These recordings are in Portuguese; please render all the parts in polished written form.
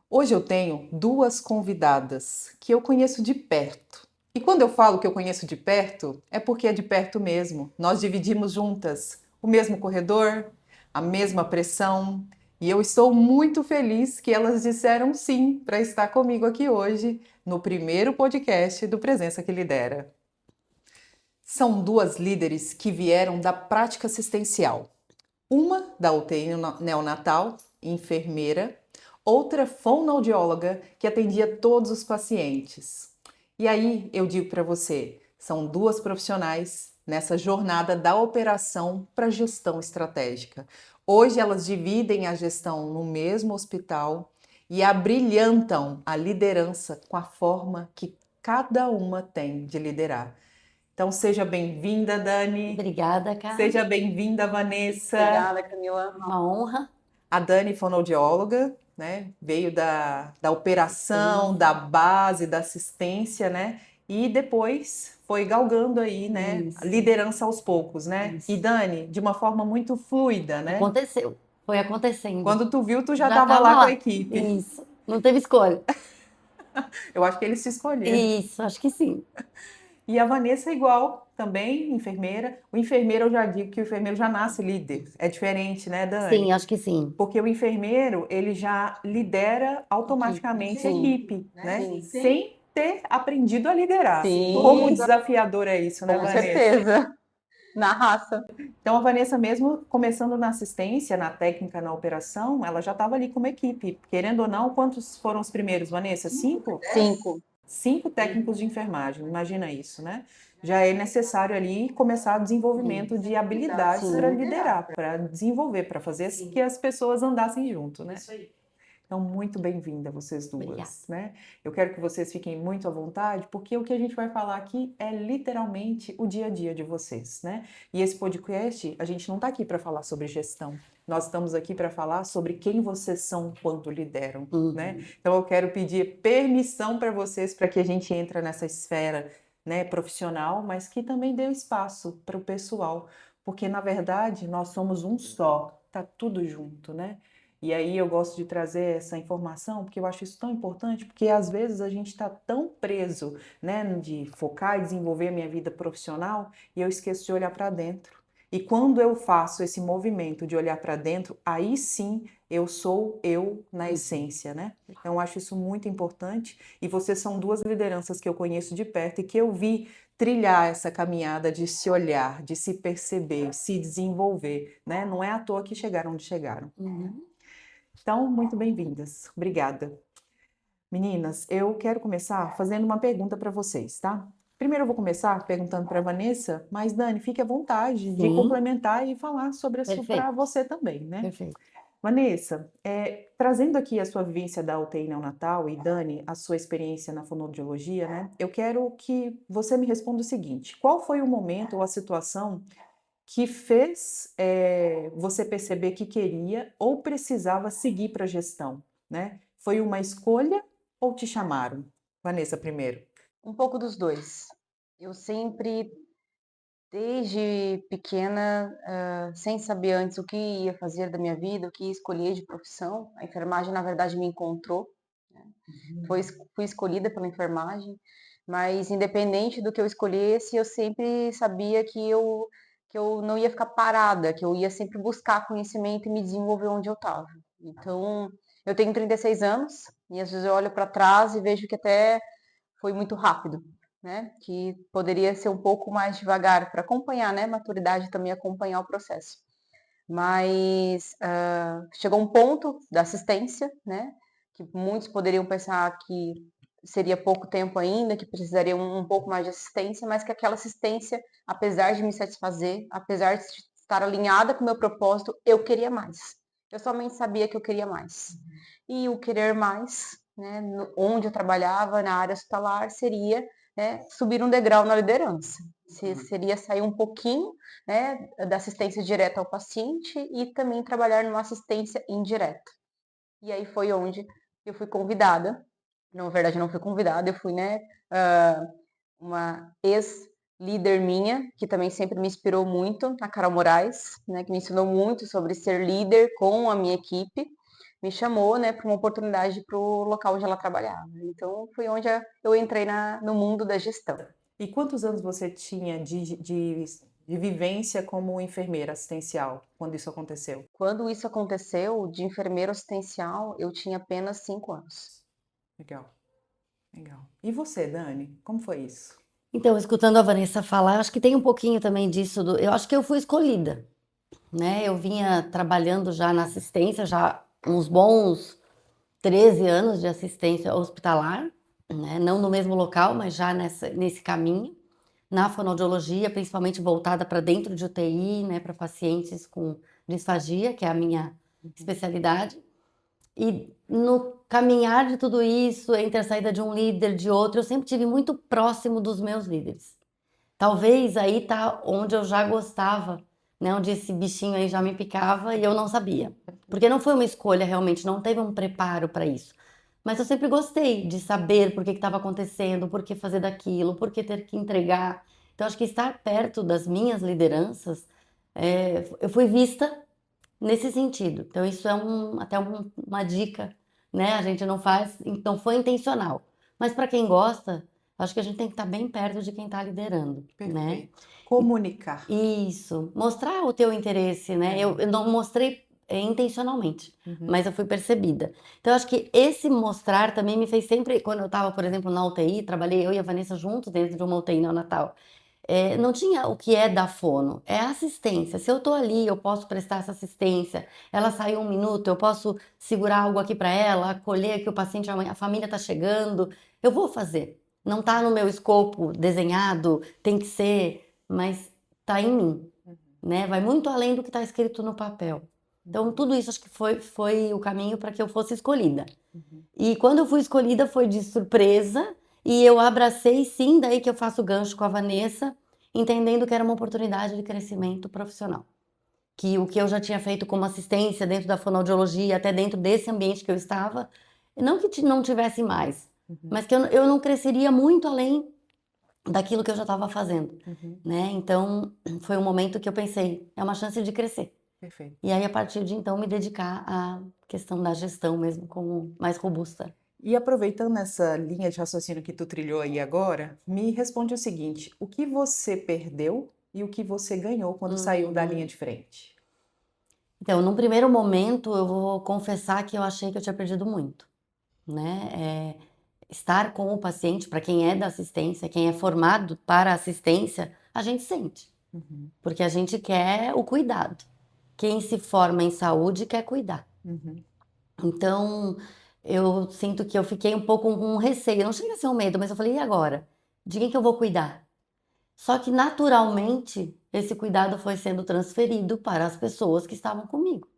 Hoje eu tenho duas convidadas que eu conheço de perto. E quando eu falo que eu conheço de perto, é porque é de perto mesmo. Nós dividimos juntas o mesmo corredor, a mesma pressão, e eu estou muito feliz que elas disseram sim para estar comigo aqui hoje no primeiro podcast do Presença que Lidera. São duas líderes que vieram da prática assistencial. Uma da UTI neonatal, enfermeira, outra fonoaudióloga que atendia todos os pacientes. E aí eu digo para você, são duas profissionais nessa jornada da operação para gestão estratégica. Hoje elas dividem a gestão no mesmo hospital e abrilhantam a liderança com a forma que cada uma tem de liderar. Então seja bem-vinda, Dani. Obrigada, Carla. Seja bem-vinda, Vanessa. Obrigada, Camila. Uma honra. A Dani, fonoaudióloga, né? Veio da operação, Sim, da base, da assistência, né? E depois foi galgando aí, né? A isso, liderança aos poucos, né? E isso. Dani, de uma forma muito fluida, né? Aconteceu. Foi acontecendo. Quando tu viu, tu já Já estava estava lá com a lá. equipe. Isso. Não teve escolha. Eu acho que eles se escolheram. Isso, acho que sim. E a Vanessa é igual, também enfermeira. O enfermeiro, eu já digo que o enfermeiro já nasce líder. É diferente, né, Dani? Sim, acho que sim. Porque o enfermeiro, ele já lidera Equipe. automaticamente a Sim, equipe, né? sim, Sem ter aprendido a liderar. Como sim, desafiador é isso, né, com Vanessa? certeza. Na raça. Então, a Vanessa, mesmo começando na assistência, na técnica, na operação, ela já estava ali como equipe. Querendo ou não, quantos foram os primeiros, Vanessa? Cinco? 5. Cinco técnicos de enfermagem, imagina isso, né? Já é necessário ali começar o desenvolvimento de habilidades para Sim. liderar, para desenvolver, para fazer que as pessoas andassem junto, né? Isso aí. Então, muito bem-vinda vocês Obrigada. duas, né? Eu quero que vocês fiquem muito à vontade, porque o que a gente vai falar aqui é literalmente o dia a dia de vocês, né? E esse podcast, a gente não está aqui para falar sobre gestão. Nós estamos aqui para falar sobre quem vocês são quando lideram, né? Então, eu quero pedir permissão para vocês para que a gente entre nessa esfera, né, profissional, mas que também dê espaço para o pessoal, porque na verdade nós somos um só, tá tudo junto, né? E aí eu gosto de trazer essa informação porque eu acho isso tão importante, porque às vezes a gente está tão preso, né, de focar e desenvolver a minha vida profissional e eu esqueço de olhar para dentro. E quando eu faço esse movimento de olhar para dentro, aí sim eu sou eu na essência, né? Então eu acho isso muito importante e vocês são duas lideranças que eu conheço de perto e que eu vi trilhar essa caminhada de se olhar, de se perceber, se desenvolver, né? Não é à toa que chegaram onde chegaram. Então, muito bem-vindas. Obrigada. Meninas, eu quero começar fazendo uma pergunta para vocês, tá? Primeiro eu vou começar perguntando para a Vanessa, mas Dani, fique à vontade de Sim, complementar e falar sobre para perfeito, você também, né? perfeito. Vanessa, trazendo aqui a sua vivência da UTI neonatal e Dani, a sua experiência na fonoaudiologia, né? Eu quero que você me responda o seguinte: qual foi o momento ou a situação que fez você perceber que queria ou precisava seguir para a gestão, né? Foi uma escolha ou te chamaram? Vanessa, primeiro. Um pouco dos dois. Eu sempre, desde pequena, sem saber antes o que ia fazer da minha vida, o que ia escolher de profissão, a enfermagem, na verdade, me encontrou. Fui escolhida pela enfermagem, mas independente do que eu escolhesse, eu sempre sabia que eu não ia ficar parada, que eu ia sempre buscar conhecimento e me desenvolver onde eu estava. Então, eu tenho 36 anos e às vezes eu olho para trás e vejo que até foi muito rápido, né? Que poderia ser um pouco mais devagar para acompanhar, né? Maturidade também acompanhar o processo. Mas chegou um ponto da assistência, né? Que muitos poderiam pensar que seria pouco tempo ainda, que precisaria um pouco mais de assistência, mas que aquela assistência, apesar de me satisfazer, apesar de estar alinhada com o meu propósito, eu queria mais. Eu somente sabia que eu queria mais. E o querer mais, né, onde eu trabalhava, na área hospitalar, seria, né, subir um degrau na liderança. Seria sair um pouquinho, né, da assistência direta ao paciente e também trabalhar numa assistência indireta. E aí foi onde eu fui convidada. Na verdade, não fui convidada, eu fui, né, uma ex-líder minha, que também sempre me inspirou muito, a Carol Moraes, né, que me ensinou muito sobre ser líder com a minha equipe, me chamou, né, para uma oportunidade para o local onde ela trabalhava. Então, foi onde eu entrei no mundo da gestão. E quantos anos você tinha de vivência como enfermeira assistencial quando isso aconteceu? Quando isso aconteceu, de enfermeira assistencial, eu tinha apenas 5 anos. Legal, legal. E você, Dani, como foi isso? Então, escutando a Vanessa falar, eu acho que tem um pouquinho também disso. Eu acho que eu fui escolhida, né? Eu vinha trabalhando já na assistência, já uns bons 13 anos de assistência hospitalar, né? Não no mesmo local, mas já nesse caminho, na fonoaudiologia, principalmente voltada para dentro de UTI, né? Para pacientes com disfagia, que é a minha especialidade. E no caminhar de tudo isso, entre a saída de um líder, de outro, eu sempre tive muito próximo dos meus líderes. Talvez aí tá onde eu já gostava, né? Onde esse bichinho aí já me picava e eu não sabia. Porque não foi uma escolha realmente, não teve um preparo para isso. Mas eu sempre gostei de saber por que estava acontecendo, por que fazer daquilo, por que ter que entregar. Então, acho que estar perto das minhas lideranças, eu fui vista nesse sentido. Então, isso é até uma dica, né? A gente não faz, então foi intencional. Mas para quem gosta, acho que a gente tem que estar bem perto de quem está liderando, né? Perfeito. Comunicar. Isso, mostrar o teu interesse, né? Eu não mostrei intencionalmente, mas eu fui percebida. Então, eu acho que esse mostrar também me fez sempre, quando eu estava, por exemplo, na UTI, trabalhei eu e a Vanessa juntos dentro de uma UTI neonatal. Não tinha o que é da fono, é assistência. Se eu tô ali, eu posso prestar essa assistência. Ela saiu 1 minuto, eu posso segurar algo aqui para ela, acolher que o paciente, a família tá chegando. Eu vou fazer. Não tá no meu escopo desenhado, tem que ser, mas tá em mim, né? Vai muito além do que tá escrito no papel. Então, tudo isso acho que foi o caminho para que eu fosse escolhida. E quando eu fui escolhida foi de surpresa e eu abracei sim, daí que eu faço gancho com a Vanessa, entendendo que era uma oportunidade de crescimento profissional. Que o que eu já tinha feito como assistência dentro da fonoaudiologia, até dentro desse ambiente que eu estava, não que não tivesse mais, mas que eu não cresceria muito além daquilo que eu já estava fazendo, né? Então, foi um momento que eu pensei, é uma chance de crescer. Perfeito. E aí, a partir de então, me dedicar à questão da gestão mesmo como mais robusta. E aproveitando essa linha de raciocínio que tu trilhou aí agora, me responde o seguinte: o que você perdeu e o que você ganhou quando saiu da linha de frente? Então, num primeiro momento, eu vou confessar que eu achei que eu tinha perdido muito, né? Estar com o paciente, para quem é da assistência, quem é formado para assistência, a gente sente, porque a gente quer o cuidado. Quem se forma em saúde quer cuidar. Então, eu sinto que eu fiquei um pouco com um receio. Não chega a ser um medo, mas eu falei, e agora? De quem que eu vou cuidar? Só que, naturalmente, esse cuidado foi sendo transferido para as pessoas que estavam comigo.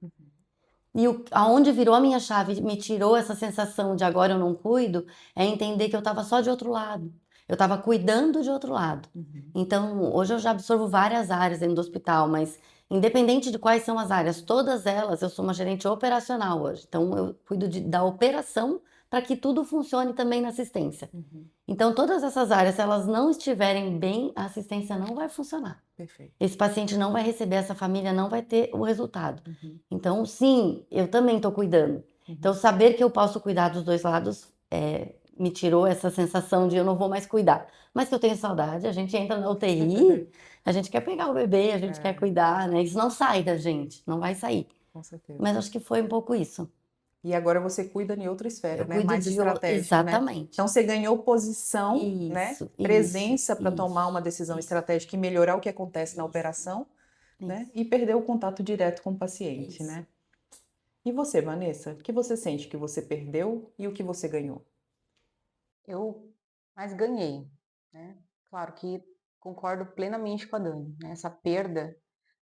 E aonde virou a minha chave, me tirou essa sensação de agora eu não cuido, é entender que eu estava só de outro lado. Eu estava cuidando de outro lado. Então, hoje eu já absorvo várias áreas dentro do hospital, mas independente de quais são as áreas, todas elas, eu sou uma gerente operacional hoje. Então, eu cuido da operação para que tudo funcione também na assistência. Então, todas essas áreas, se elas não estiverem bem, a assistência não vai funcionar. Perfeito. Esse paciente não vai receber, essa família não vai ter o resultado. Então, sim, eu também estou cuidando. Então, saber que eu posso cuidar dos dois lados me tirou essa sensação de eu não vou mais cuidar. Mas que eu tenho saudade, a gente entra na UTI, a gente quer pegar o bebê, a gente quer cuidar, né? Isso não sai da gente, não vai sair. Com certeza. Mas acho que foi um pouco isso. E agora você cuida em outra esfera, Eu né? cuido Mais estratégica, né? exatamente. Então você ganhou posição, né? Isso, Presença para isso, tomar uma decisão estratégica e melhorar o que acontece na operação, né? E perdeu o contato direto com o paciente, né? E você, Vanessa, o que você sente que você perdeu e o que você ganhou? Eu mais ganhei, né? Claro que concordo plenamente com a Dani, né? Essa perda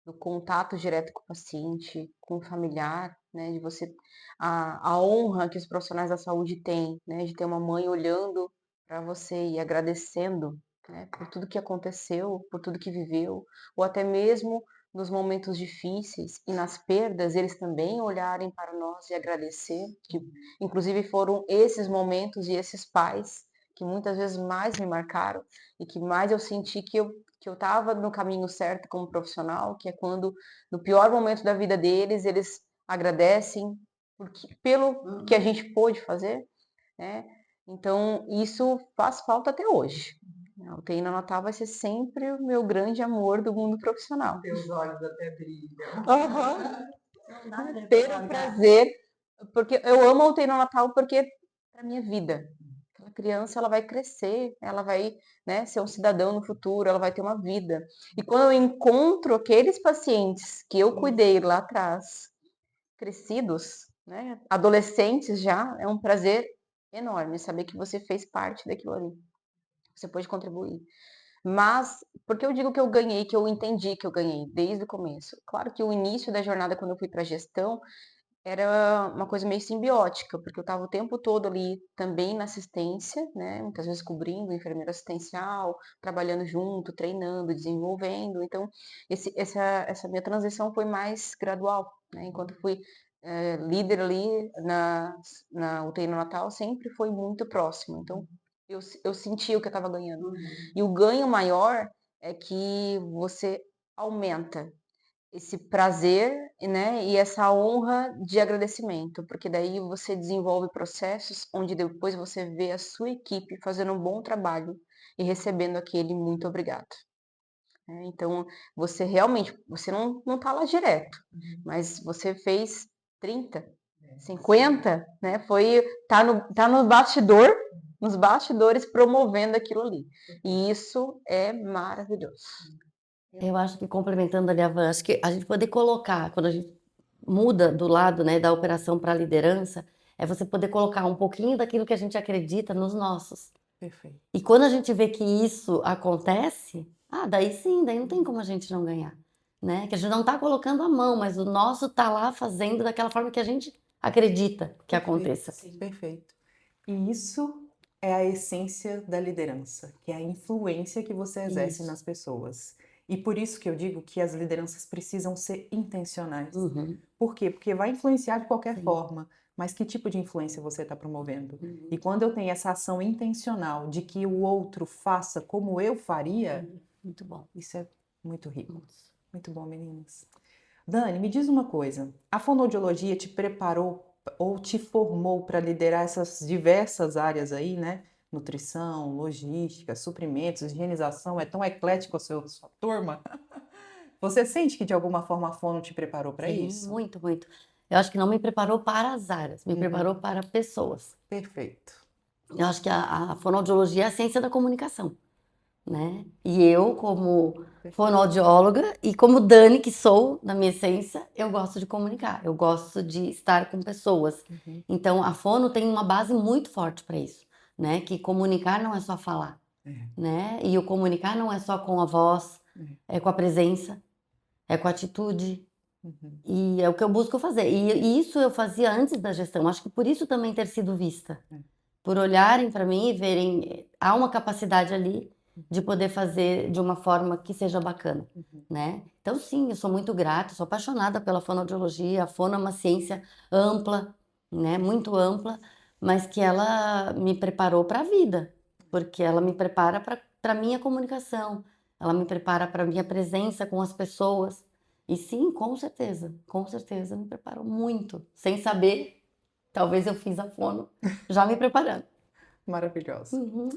do contato direto com o paciente, com o familiar, né? De você a honra que os profissionais da saúde têm, né? De ter uma mãe olhando para você e agradecendo, né? Por tudo que aconteceu, por tudo que viveu, ou até mesmo nos momentos difíceis e nas perdas, eles também olharem para nós e agradecer, que inclusive foram esses momentos e esses pais que muitas vezes mais me marcaram e que mais eu senti que eu estava no caminho certo como profissional, que é quando, no pior momento da vida deles, eles agradecem, pelo que a gente pôde fazer, né? Então, isso faz falta até hoje. A UTI neonatal vai ser sempre o meu grande amor do mundo profissional. Teus olhos até brilham. Aham. Ter o prazer, porque eu amo a UTI neonatal porque para minha vida. Aquela criança, ela vai crescer, ela vai, né, ser um cidadão no futuro, ela vai ter uma vida. E quando eu encontro aqueles pacientes que eu cuidei lá atrás, crescidos, né, adolescentes já, é um prazer enorme saber que você fez parte daquilo ali. Você pode contribuir. Mas, por que eu digo que eu ganhei, que eu entendi que eu ganhei desde o começo? Claro que o início da jornada, quando eu fui para a gestão, era uma coisa meio simbiótica, porque eu estava o tempo todo ali também na assistência, né? Muitas vezes cobrindo enfermeira assistencial, trabalhando junto, treinando, desenvolvendo. Então, essa minha transição foi mais gradual, né? Enquanto eu fui líder ali na UTI neonatal, sempre foi muito próximo. Então, eu sentia o que eu estava ganhando. E o ganho maior é que você aumenta esse prazer, né, e essa honra de agradecimento, porque daí você desenvolve processos onde depois você vê a sua equipe fazendo um bom trabalho e recebendo aquele muito obrigado. Né? Então, você realmente, você não tá lá direto, mas você fez 30, 50, né? Tá no bastidor, nos bastidores promovendo aquilo ali. E isso é maravilhoso. Eu acho que complementando ali a Van, acho que a gente poder colocar, quando a gente muda do lado, né, da operação para a liderança, é você poder colocar um pouquinho daquilo que a gente acredita nos nossos. Perfeito. E quando a gente vê que isso acontece, daí sim, daí não tem como a gente não ganhar, né? Que a gente não tá colocando a mão, mas o nosso tá lá fazendo daquela forma que a gente acredita que aconteça. Sim, perfeito. E isso é a essência da liderança, que é a influência que você exerce Isso. nas pessoas. E por isso que eu digo que as lideranças precisam ser intencionais. Uhum. Por quê? Porque vai influenciar de qualquer Sim. forma, mas que tipo de influência você está promovendo? Uhum. E quando eu tenho essa ação intencional de que o outro faça como eu faria, Muito bom. isso é muito rico. Isso. Muito bom, meninas. Dani, me diz uma coisa. A fonoaudiologia te preparou ou te formou para liderar essas diversas áreas aí, né? Nutrição, logística, suprimentos, higienização, é tão eclético a sua turma? Você sente que de alguma forma a fono te preparou para Sim, isso? muito, muito. Eu acho que não me preparou para as áreas, me Uhum. preparou para pessoas. Perfeito. Eu acho que a fonoaudiologia é a ciência da comunicação, né? E eu, como fonoaudióloga e como Dani, que sou, na minha essência, eu gosto de comunicar, eu gosto de estar com pessoas. Uhum. Então, a fono tem uma base muito forte para isso, né? Que comunicar não é só falar, né? E o comunicar não é só com a voz, é com a presença, é com a atitude. Uhum. E é o que eu busco fazer. E isso eu fazia antes da gestão. Acho que por isso também ter sido vista. Por olharem para mim e verem, há uma capacidade ali de poder fazer de uma forma que seja bacana, né? Então, sim, eu sou muito grata, sou apaixonada pela fonoaudiologia. A fono é uma ciência ampla, né? Muito ampla, mas que ela me preparou para a vida, porque ela me prepara para a minha comunicação, ela me prepara para a minha presença com as pessoas. E sim, com certeza me preparou muito, sem saber. Talvez eu fiz a fono já me preparando. Maravilhosa. Uhum.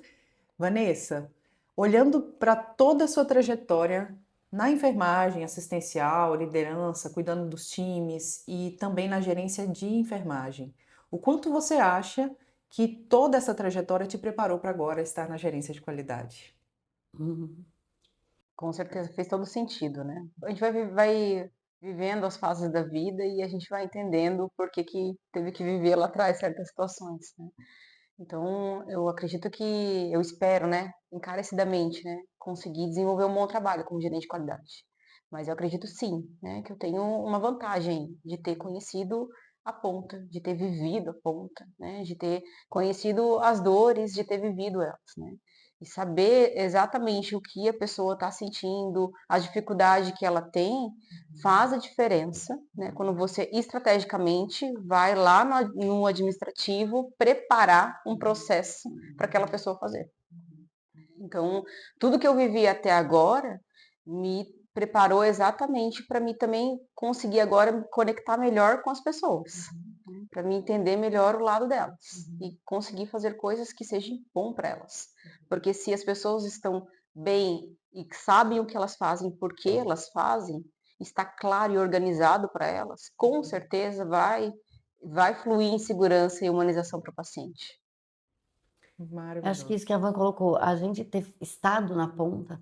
Vanessa, olhando para toda a sua trajetória na enfermagem assistencial, liderança, cuidando dos times e também na gerência de enfermagem, o quanto você acha que toda essa trajetória te preparou para agora estar na gerência de qualidade? Uhum. Com certeza fez todo sentido, né? A gente vai vivendo as fases da vida e a gente vai entendendo por que teve que viver lá atrás certas situações, né? Então, eu acredito que, eu espero, né, encarecidamente, né, conseguir desenvolver um bom trabalho como gerente de qualidade. Mas eu acredito sim, né, que eu tenho uma vantagem de ter conhecido a ponta, de ter vivido a ponta, né, de ter conhecido as dores, de ter vivido elas, né. E saber exatamente o que a pessoa está sentindo, a dificuldade que ela tem, faz a diferença, né? Quando você estrategicamente vai lá no administrativo preparar um processo para aquela pessoa fazer. Então, tudo que eu vivi até agora me preparou exatamente para mim também conseguir agora me conectar melhor com as pessoas. para me entender melhor o lado delas e conseguir fazer coisas que sejam bom para elas. Porque se as pessoas estão bem e sabem o que elas fazem, por que elas fazem, está claro e organizado para elas, com certeza vai fluir em segurança e humanização para o paciente. Acho que Maravilhoso. isso que a Van colocou, a gente ter estado na ponta,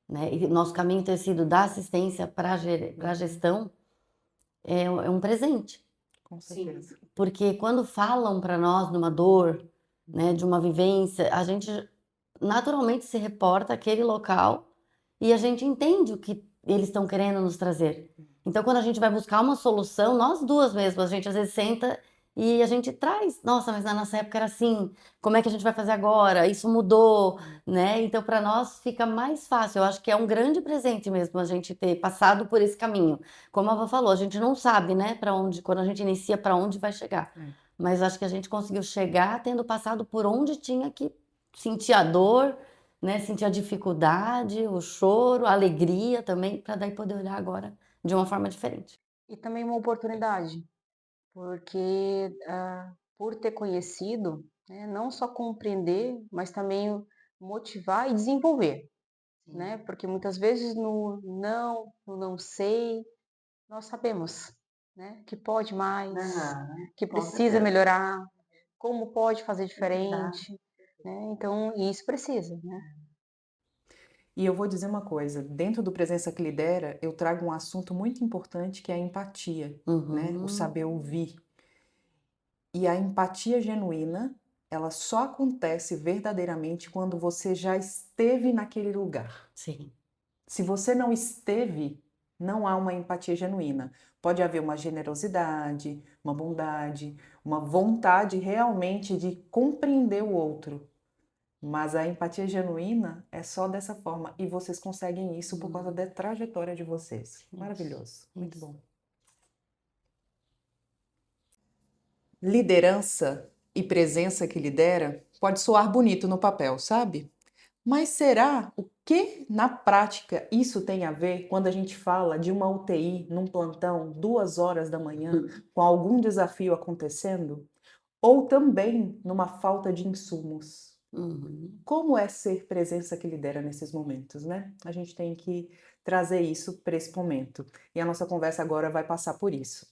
né, e nosso caminho ter sido da assistência para a gestão, é um presente. Com certeza. Porque quando falam para nós de uma dor, né, de uma vivência, a gente naturalmente se reporta àquele local e a gente entende o que eles estão querendo nos trazer. Então, quando a gente vai buscar uma solução, nós duas mesmas, a gente às vezes senta e a gente traz, nossa, mas na nossa época era assim, como é que a gente vai fazer agora? Isso mudou, né? Então, para nós fica mais fácil. Eu acho que é um grande presente mesmo a gente ter passado por esse caminho. Como a Vã falou, a gente não sabe, né, para onde, quando a gente inicia, para onde vai chegar. Mas acho que a gente conseguiu chegar tendo passado por onde tinha que sentir a dor, né, sentir a dificuldade, o choro, a alegria também, para daí poder olhar agora de uma forma diferente. E também uma oportunidade, porque por ter conhecido, né, não só compreender, mas também motivar e desenvolver, né? Porque muitas vezes no não sei, nós sabemos, né, que pode mais, que com precisa certeza. melhorar, como pode fazer diferente, né? Então, isso precisa, né? E eu vou dizer uma coisa, dentro do Presença que Lidera, eu trago um assunto muito importante que é a empatia, né? O saber ouvir. E a empatia genuína, ela só acontece verdadeiramente quando você já esteve naquele lugar. Sim. Se você não esteve, não há uma empatia genuína. Pode haver uma generosidade, uma bondade, uma vontade realmente de compreender o outro. Mas a empatia genuína é só dessa forma. E vocês conseguem isso por causa da trajetória de vocês. Maravilhoso. Muito bom. Liderança e presença que lidera pode soar bonito no papel, sabe? Mas será o que na prática isso tem a ver quando a gente fala de uma UTI num plantão 2 horas da manhã com algum desafio acontecendo? Ou também numa falta de insumos? Como é ser presença que lidera nesses momentos, né? A gente tem que trazer isso para esse momento. E a nossa conversa agora vai passar por isso.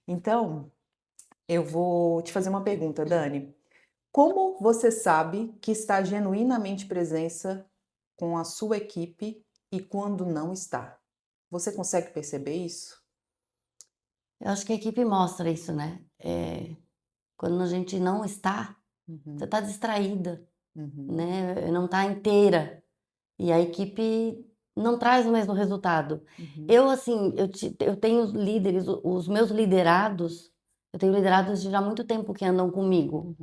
Então, eu vou te fazer uma pergunta, Dani. Como você sabe que está genuinamente presença com a sua equipe e quando não está? Você consegue perceber isso? Eu acho que a equipe mostra isso, né? Quando a gente não está, você está distraída, né? Não está inteira. E a equipe não traz o mesmo resultado. Eu, assim, eu tenho líderes, os meus liderados, eu tenho liderados de já há muito tempo que andam comigo.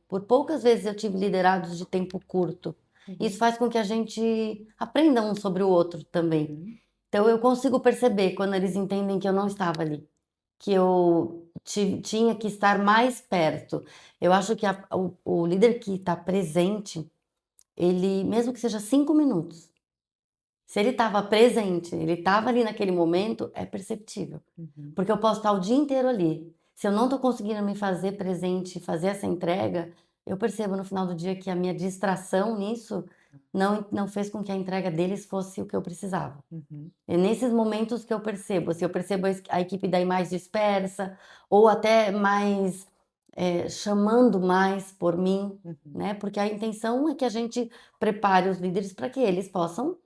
Por poucas vezes eu tive liderados de tempo curto. Isso faz com que a gente aprenda um sobre o outro também. Então eu consigo perceber quando eles entendem que eu não estava ali, que eu tinha que estar mais perto. Eu acho que o líder que está presente, ele, mesmo que seja 5 minutos, se ele estava presente, ele estava ali naquele momento, é perceptível. Porque eu posso estar o dia inteiro ali. Se eu não estou conseguindo me fazer presente, fazer essa entrega, eu percebo no final do dia que a minha distração nisso não fez com que a entrega deles fosse o que eu precisava. É nesses momentos que eu percebo, se eu percebo a equipe daí mais dispersa, ou até mais chamando mais por mim, né? Porque a intenção é que a gente prepare os líderes para que eles possam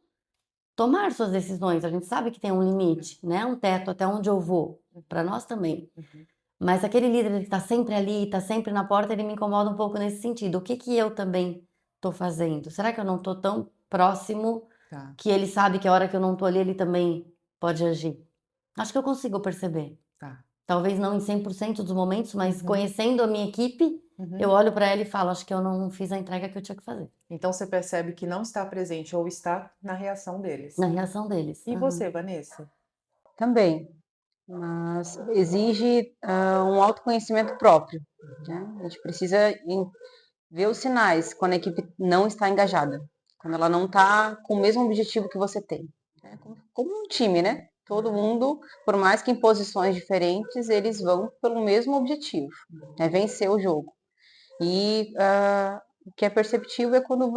tomar suas decisões. A gente sabe que tem um limite, né? Um teto até onde eu vou, para nós também. Mas aquele líder que está sempre ali, está sempre na porta, ele me incomoda um pouco nesse sentido. O que que eu também estou fazendo? Será que eu não estou tão próximo que ele sabe que a hora que eu não estou ali, ele também pode agir? Acho que eu consigo perceber. Talvez não em 100% dos momentos, mas conhecendo a minha equipe, eu olho para ela e falo, acho que eu não fiz a entrega que eu tinha que fazer. Então você percebe que não está presente ou está na reação deles. Na reação deles. E você, Vanessa? Também, mas exige um autoconhecimento próprio, né? A gente precisa ver os sinais quando a equipe não está engajada, quando ela não está com o mesmo objetivo que você tem, né? Como um time, né? Todo mundo, por mais que em posições diferentes, eles vão pelo mesmo objetivo, é vencer o jogo. E o que é perceptível é quando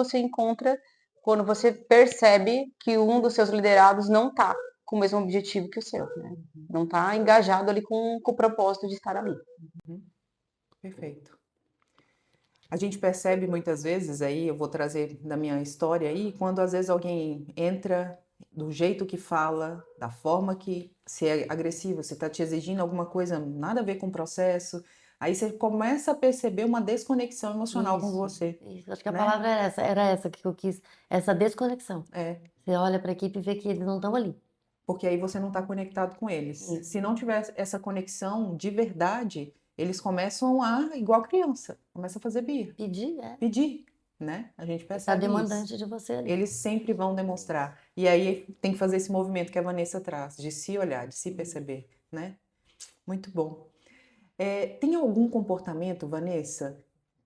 você percebe que um dos seus liderados não está com o mesmo objetivo que o seu, né? Não está engajado ali com o propósito de estar ali. Perfeito. A gente percebe muitas vezes, aí eu vou trazer da minha história aí, quando às vezes alguém entra do jeito que fala, da forma que se é agressivo, você está te exigindo alguma coisa nada a ver com o processo, aí você começa a perceber uma desconexão emocional com você, Isso. Acho que a né? palavra era essa que eu quis, essa desconexão. É, Você olha para a equipe e vê que eles não estão ali. porque aí você não está conectado com eles. Isso. Se não tiver essa conexão de verdade, eles começam a, igual criança, começa a fazer birra, pedir, né? A gente Tá percebe isso. demandante de você ali. Eles sempre vão demonstrar. E aí tem que fazer esse movimento que a Vanessa traz, de se olhar, de se perceber, né? Muito bom. Tem algum comportamento, Vanessa,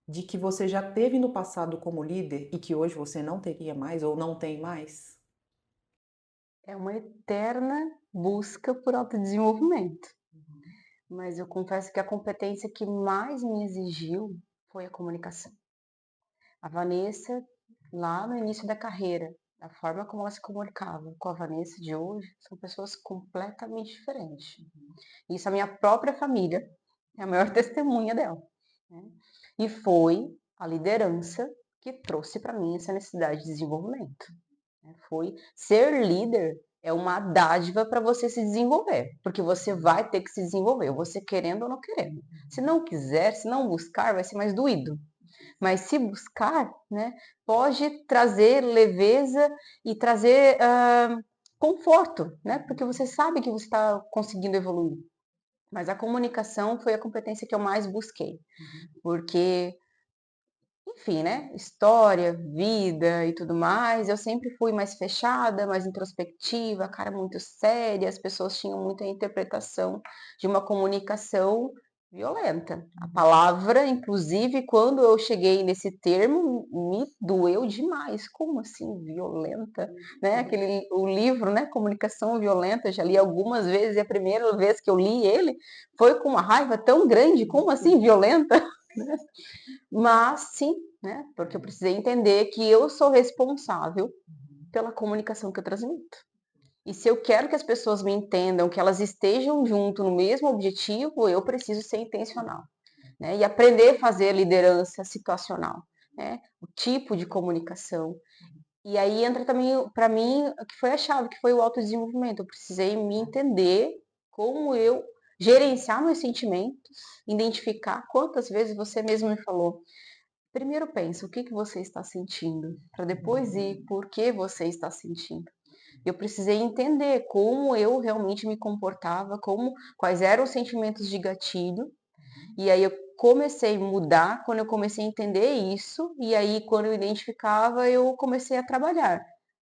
de que você já teve no passado como líder e que hoje você não teria mais ou não tem mais? É uma eterna busca por autodesenvolvimento. Mas eu confesso que a competência que mais me exigiu foi a comunicação. A Vanessa, lá no início da carreira, a forma como ela se comunicava com a Vanessa de hoje, são pessoas completamente diferentes. Isso a minha própria família é a maior testemunha dela, né? E foi a liderança que trouxe para mim essa necessidade de desenvolvimento. Foi ser líder é uma dádiva para você se desenvolver, porque você vai ter que se desenvolver, você querendo ou não querendo. Se não quiser, se não buscar, vai ser mais doído. Mas se buscar, né, pode trazer leveza e trazer conforto, né, porque você sabe que você está conseguindo evoluir. Mas a comunicação foi a competência que eu mais busquei, porque enfim, né? História, vida e tudo mais. Eu sempre fui mais fechada, mais introspectiva, cara muito séria. As pessoas tinham muita interpretação de uma comunicação violenta. A palavra, inclusive, quando eu cheguei nesse termo, me doeu demais. Como assim, violenta? Né? O livro, né? Comunicação Violenta, já li algumas vezes e a primeira vez que eu li ele foi com uma raiva tão grande. Como assim, violenta? Mas sim, né? Porque eu precisei entender que eu sou responsável pela comunicação que eu transmito. E se eu quero que as pessoas me entendam, que elas estejam junto no mesmo objetivo, eu preciso ser intencional, né? E aprender a fazer liderança situacional, né? O tipo de comunicação. E aí entra também, para mim, o que foi a chave, que foi o autodesenvolvimento. Eu precisei me entender como eu gerenciar meus sentimentos, identificar quantas vezes você mesmo me falou. Primeiro pensa o que você está sentindo, para depois ir por que você está sentindo. Eu precisei entender como eu realmente me comportava, quais eram os sentimentos de gatilho, e aí eu comecei a mudar quando eu comecei a entender isso, e aí quando eu identificava, eu comecei a trabalhar.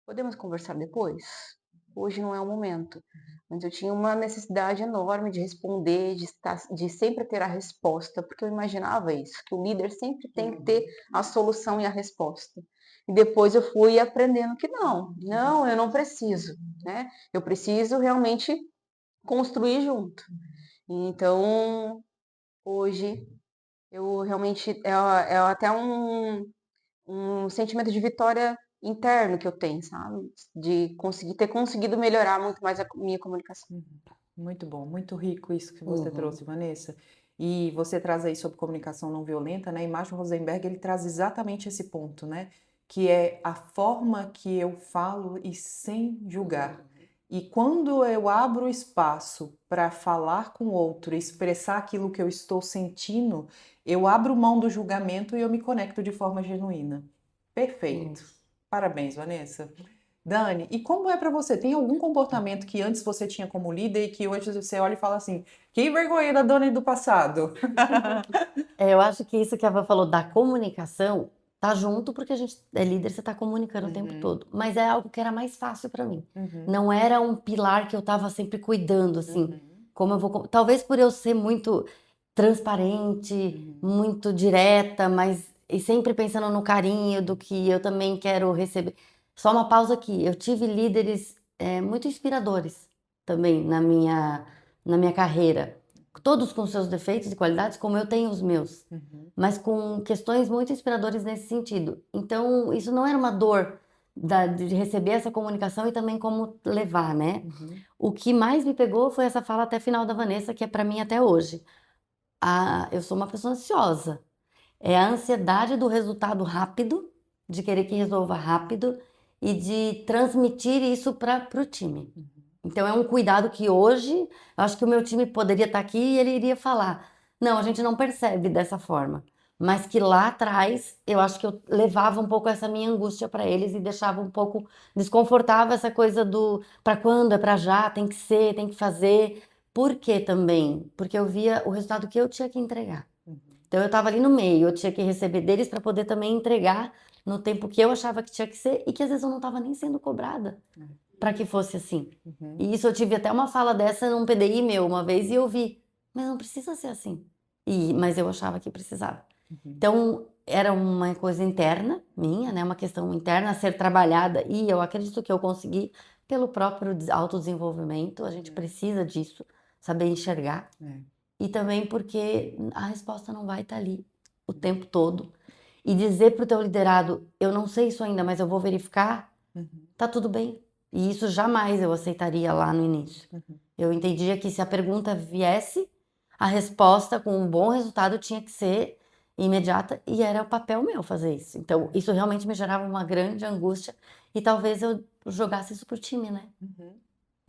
Podemos conversar depois? Hoje não é o momento. Mas eu tinha uma necessidade enorme de responder, de sempre ter a resposta, porque eu imaginava isso, que o líder sempre tem que ter a solução e a resposta. E depois eu fui aprendendo que não, eu não preciso, né? Eu preciso realmente construir junto. Então, hoje, eu realmente, é até um sentimento de vitória interno que eu tenho, sabe? De ter conseguido melhorar muito mais a minha comunicação. Muito bom, muito rico isso que você Uhum. trouxe, Vanessa. E você traz aí sobre comunicação não violenta, né? E Marshall Rosenberg, ele traz exatamente esse ponto, né? Que é a forma que eu falo e sem julgar. E quando eu abro espaço para falar com o outro, expressar aquilo que eu estou sentindo, eu abro mão do julgamento e eu me conecto de forma genuína. Perfeito. Isso. Parabéns, Vanessa. Dani, e como é para você? Tem algum comportamento que antes você tinha como líder e que hoje você olha e fala assim, que vergonha da Dani do passado? Eu acho que isso que a Van falou da comunicação tá junto porque a gente é líder, você tá comunicando o tempo todo. Mas é algo que era mais fácil para mim. Não era um pilar que eu tava sempre cuidando, assim. Como eu vou. Talvez por eu ser muito transparente, muito direta, mas. E sempre pensando no carinho do que eu também quero receber. Só uma pausa aqui. Eu tive líderes muito inspiradores. também na minha carreira. Todos com seus defeitos e qualidades, como eu tenho os meus, mas com questões muito inspiradoras nesse sentido. Então, isso não era uma dor de receber essa comunicação e também como levar, né? O que mais me pegou foi essa fala até final da Vanessa, que é para mim até hoje. Eu sou uma pessoa ansiosa. É a ansiedade do resultado rápido, de querer que resolva rápido e de transmitir isso para o time. Então é um cuidado que hoje, eu acho que o meu time poderia estar aqui e ele iria falar, não, a gente não percebe dessa forma. Mas que lá atrás, eu acho que eu levava um pouco essa minha angústia para eles e deixava um pouco desconfortável essa coisa do para quando, é para já, tem que ser, tem que fazer. Por quê também? Porque eu via o resultado que eu tinha que entregar. Então eu estava ali no meio, eu tinha que receber deles para poder também entregar no tempo que eu achava que tinha que ser e que às vezes eu não estava nem sendo cobrada para que fosse assim. E isso eu tive até uma fala dessa num PDI meu uma vez e eu vi, mas não precisa ser assim. Mas eu achava que precisava. Então era uma coisa interna minha, né, uma questão interna a ser trabalhada e eu acredito que eu consegui pelo próprio autodesenvolvimento, a gente precisa disso, saber enxergar. E também porque a resposta não vai estar ali o tempo todo. E dizer para o teu liderado, eu não sei isso ainda, mas eu vou verificar, tá tudo bem. E isso jamais eu aceitaria lá no início. Eu entendia que se a pergunta viesse, a resposta com um bom resultado tinha que ser imediata e era o papel meu fazer isso. Então, isso realmente me gerava uma grande angústia e talvez eu jogasse isso pro time, né?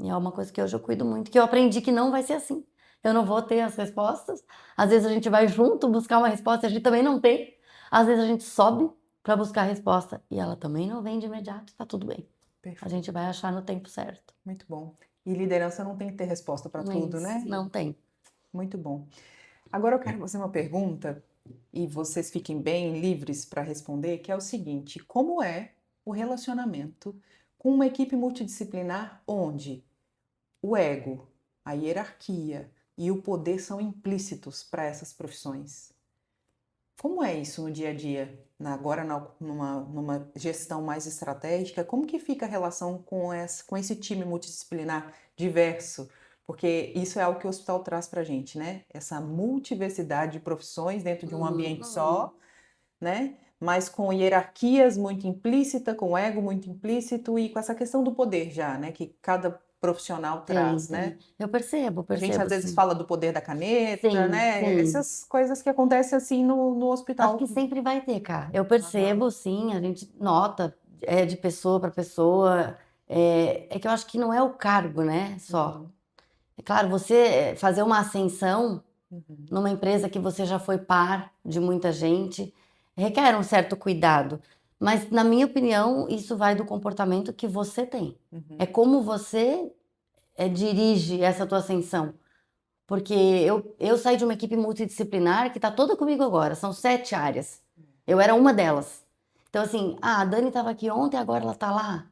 E é uma coisa que hoje eu cuido muito, que eu aprendi que não vai ser assim. Eu não vou ter as respostas. Às vezes a gente vai junto buscar uma resposta e a gente também não tem. Às vezes a gente sobe para buscar a resposta e ela também não vem de imediato, tá tudo bem. Perfeito. A gente vai achar no tempo certo. Muito bom. E liderança não tem que ter resposta para tudo, né? Não tem. Muito bom. Agora eu quero fazer uma pergunta e vocês fiquem bem livres para responder, que é o seguinte: como é o relacionamento com uma equipe multidisciplinar onde o ego, a hierarquia e o poder são implícitos para essas profissões? Como é isso no dia a dia? Agora numa gestão mais estratégica, como que fica a relação com esse time multidisciplinar diverso? Porque isso é algo que o hospital traz para a gente, né? Essa multiversidade de profissões dentro de um ambiente só, né? Mas com hierarquias muito implícitas, com ego muito implícito e com essa questão do poder já, né? Que cada profissional traz, né? Eu percebo, A gente às vezes sim. fala do poder da caneta, Sim, né? sim. Essas coisas que acontecem assim no hospital. Acho que sempre vai ter, cara. Eu percebo, sim, a gente nota de pessoa para pessoa. É que eu acho que não é o cargo, né, só. É claro, você fazer uma ascensão numa empresa que você já foi par de muita gente requer um certo cuidado. Mas, na minha opinião, isso vai do comportamento que você tem. É como você dirige essa tua ascensão. Porque eu saí de uma equipe multidisciplinar que está toda comigo agora. São 7 áreas. Eu era uma delas. Então, assim, a Dani estava aqui ontem, agora ela está lá.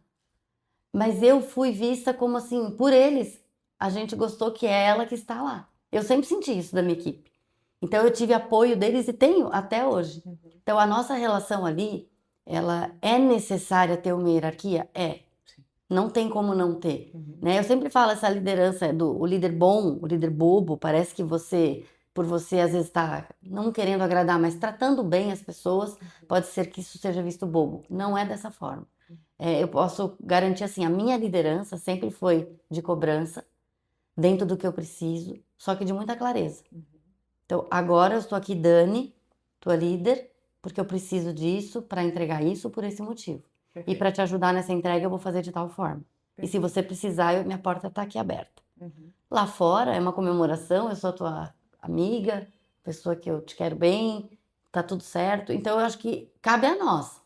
Mas eu fui vista como assim, por eles, a gente gostou que é ela que está lá. Eu sempre senti isso da minha equipe. Então eu tive apoio deles e tenho até hoje. Então a nossa relação ali, ela é necessária ter uma hierarquia? É. Não tem como não ter, né? Eu sempre falo essa liderança o líder bom, o líder bobo, parece que por você às vezes está não querendo agradar, mas tratando bem as pessoas, pode ser que isso seja visto bobo. Não é dessa forma. Eu posso garantir assim, a minha liderança sempre foi de cobrança, dentro do que eu preciso, só que de muita clareza. Então, agora eu estou aqui, Dani, tua líder, porque eu preciso disso para entregar isso por esse motivo. E para te ajudar nessa entrega, eu vou fazer de tal forma. E se você precisar, minha porta está aqui aberta. Lá fora é uma comemoração, eu sou tua amiga, pessoa que eu te quero bem, tá tudo certo. Então, eu acho que cabe a nós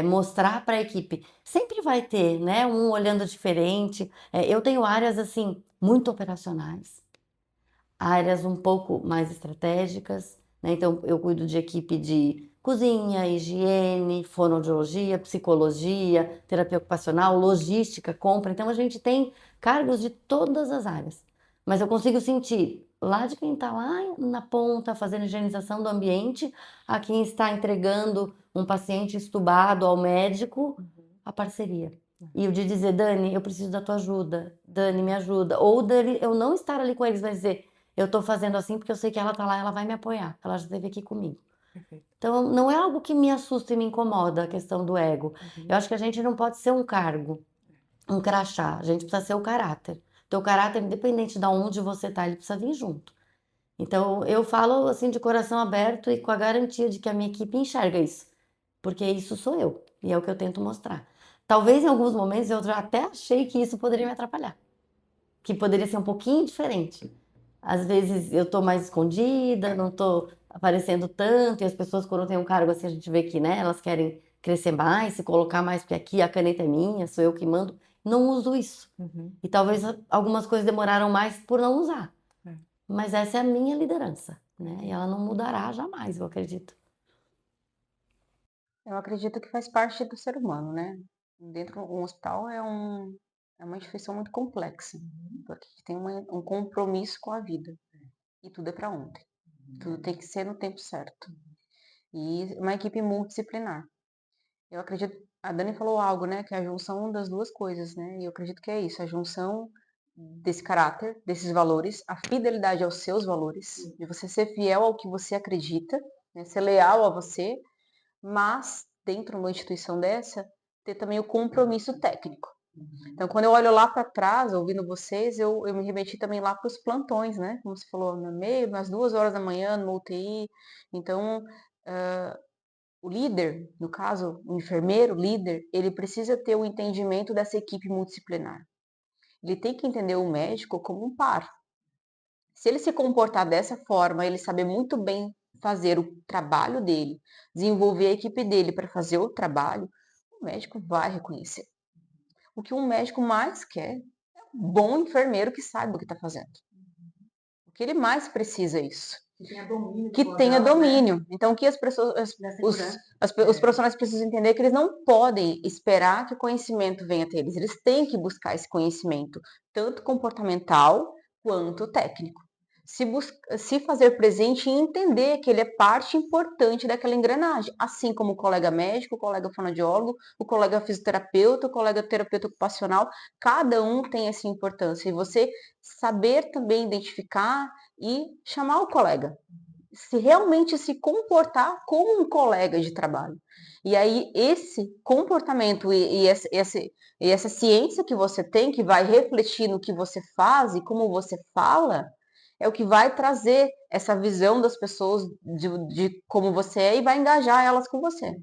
mostrar para a equipe. Sempre vai ter, né? Um olhando diferente. Eu tenho áreas, assim, muito operacionais, áreas um pouco mais estratégicas, né? Então, eu cuido de equipe de cozinha, higiene, fonoaudiologia, psicologia, terapia ocupacional, logística, compra. Então, a gente tem cargos de todas as áreas. Mas eu consigo sentir lá de quem está lá na ponta, fazendo higienização do ambiente, a quem está entregando um paciente estubado ao médico, a parceria. E o de dizer, Dani, eu preciso da tua ajuda. Dani, me ajuda. Ou Dani, eu não estar ali com eles, mas dizer, eu tô fazendo assim porque eu sei que ela tá lá, ela vai me apoiar. Ela já esteve aqui comigo. Perfeito. Então, não é algo que me assusta e me incomoda, a questão do ego. Eu acho que a gente não pode ser um cargo, um crachá. A gente precisa ser o caráter. Teu caráter, independente de onde você tá, ele precisa vir junto. Então, eu falo assim de coração aberto e com a garantia de que a minha equipe enxerga isso. Porque isso sou eu. E é o que eu tento mostrar. Talvez em alguns momentos eu já até achei que isso poderia me atrapalhar. Que poderia ser um pouquinho diferente. Às vezes eu tô mais escondida, não tô aparecendo tanto, e as pessoas quando tem um cargo assim, a gente vê que, né, elas querem crescer mais, se colocar mais, porque aqui a caneta é minha, sou eu que mando. Não uso isso. E talvez algumas coisas demoraram mais por não usar. Mas essa é a minha liderança, né? E ela não mudará jamais, eu acredito. Eu acredito que faz parte do ser humano, né? Dentro um hospital é uma instituição muito complexa, porque tem um compromisso com a vida. E tudo é para ontem. Tudo tem que ser no tempo certo. E uma equipe multidisciplinar. Eu acredito, a Dani falou algo, né, que é a junção das duas coisas, né? E eu acredito que é isso, a junção desse caráter, desses valores, a fidelidade aos seus valores, de você ser fiel ao que você acredita, né, ser leal a você, mas dentro de uma instituição dessa, ter também o compromisso técnico. Então, quando eu olho lá para trás, ouvindo vocês, eu me remeti também lá para os plantões, né? Como você falou, no meio, nas 2 horas da manhã, no UTI. Então, o líder, no caso, o enfermeiro, líder, ele precisa ter o entendimento dessa equipe multidisciplinar. Ele tem que entender o médico como um par. Se ele se comportar dessa forma, ele saber muito bem fazer o trabalho dele, desenvolver a equipe dele para fazer o trabalho, o médico vai reconhecer. O que um médico mais quer é um bom enfermeiro que saiba o que está fazendo. O que ele mais precisa é isso. Que tenha domínio. Né? Então, o que as pessoas, os profissionais precisam entender é que eles não podem esperar que o conhecimento venha até eles. Eles têm que buscar esse conhecimento, tanto comportamental quanto técnico. Se fazer presente e entender que ele é parte importante daquela engrenagem, assim como o colega médico, o colega fonoaudiólogo, o colega fisioterapeuta, o colega terapeuta ocupacional, cada um tem essa importância. E você saber também identificar e chamar o colega, se realmente se comportar como um colega de trabalho. E aí esse comportamento e essa ciência que você tem, que vai refletir no que você faz e como você fala, é o que vai trazer essa visão das pessoas de como você é e vai engajar elas com você.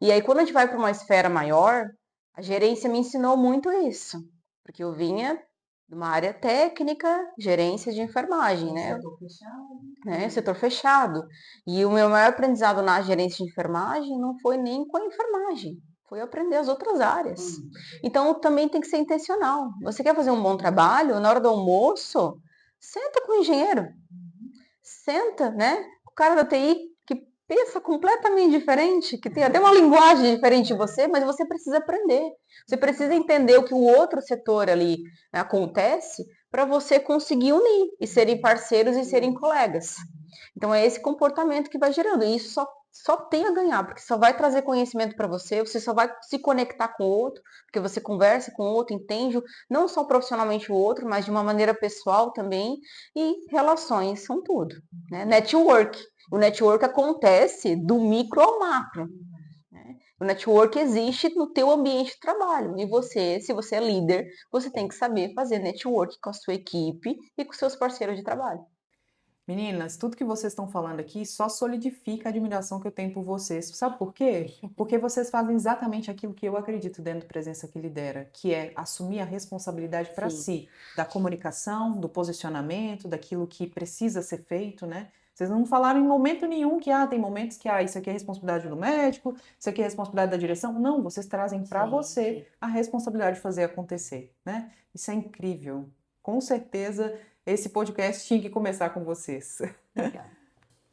E aí quando a gente vai para uma esfera maior, a gerência me ensinou muito isso, porque eu vinha de uma área técnica, gerência de enfermagem, né? Setor fechado. Né? Setor fechado. E o meu maior aprendizado na gerência de enfermagem não foi nem com a enfermagem, foi aprender as outras áreas. Então também tem que ser intencional. Você quer fazer um bom trabalho, na hora do almoço, senta com o engenheiro. Senta, né? O cara da TI que pensa completamente diferente, que tem até uma linguagem diferente de você, mas você precisa aprender. Você precisa entender o que o outro setor ali acontece para você conseguir unir e serem parceiros e serem colegas. Então é esse comportamento que vai gerando. E isso só tem a ganhar, porque só vai trazer conhecimento para você, você só vai se conectar com o outro, porque você conversa com o outro, entende não só profissionalmente o outro, mas de uma maneira pessoal também, e relações são tudo. Né? Network. O network acontece do micro ao macro. Né? O network existe no teu ambiente de trabalho. E você, se você é líder, você tem que saber fazer network com a sua equipe e com seus parceiros de trabalho. Meninas, tudo que vocês estão falando aqui só solidifica a admiração que eu tenho por vocês. Sabe por quê? Porque vocês fazem exatamente aquilo que eu acredito dentro do Presença que Lidera, que é assumir a responsabilidade para si, da comunicação, do posicionamento, daquilo que precisa ser feito, né? Vocês não falaram em momento nenhum que tem momentos que isso aqui é responsabilidade do médico, isso aqui é responsabilidade da direção. Não, vocês trazem para você a responsabilidade de fazer acontecer, né? Isso é incrível. Com certeza esse podcast tinha que começar com vocês. Legal.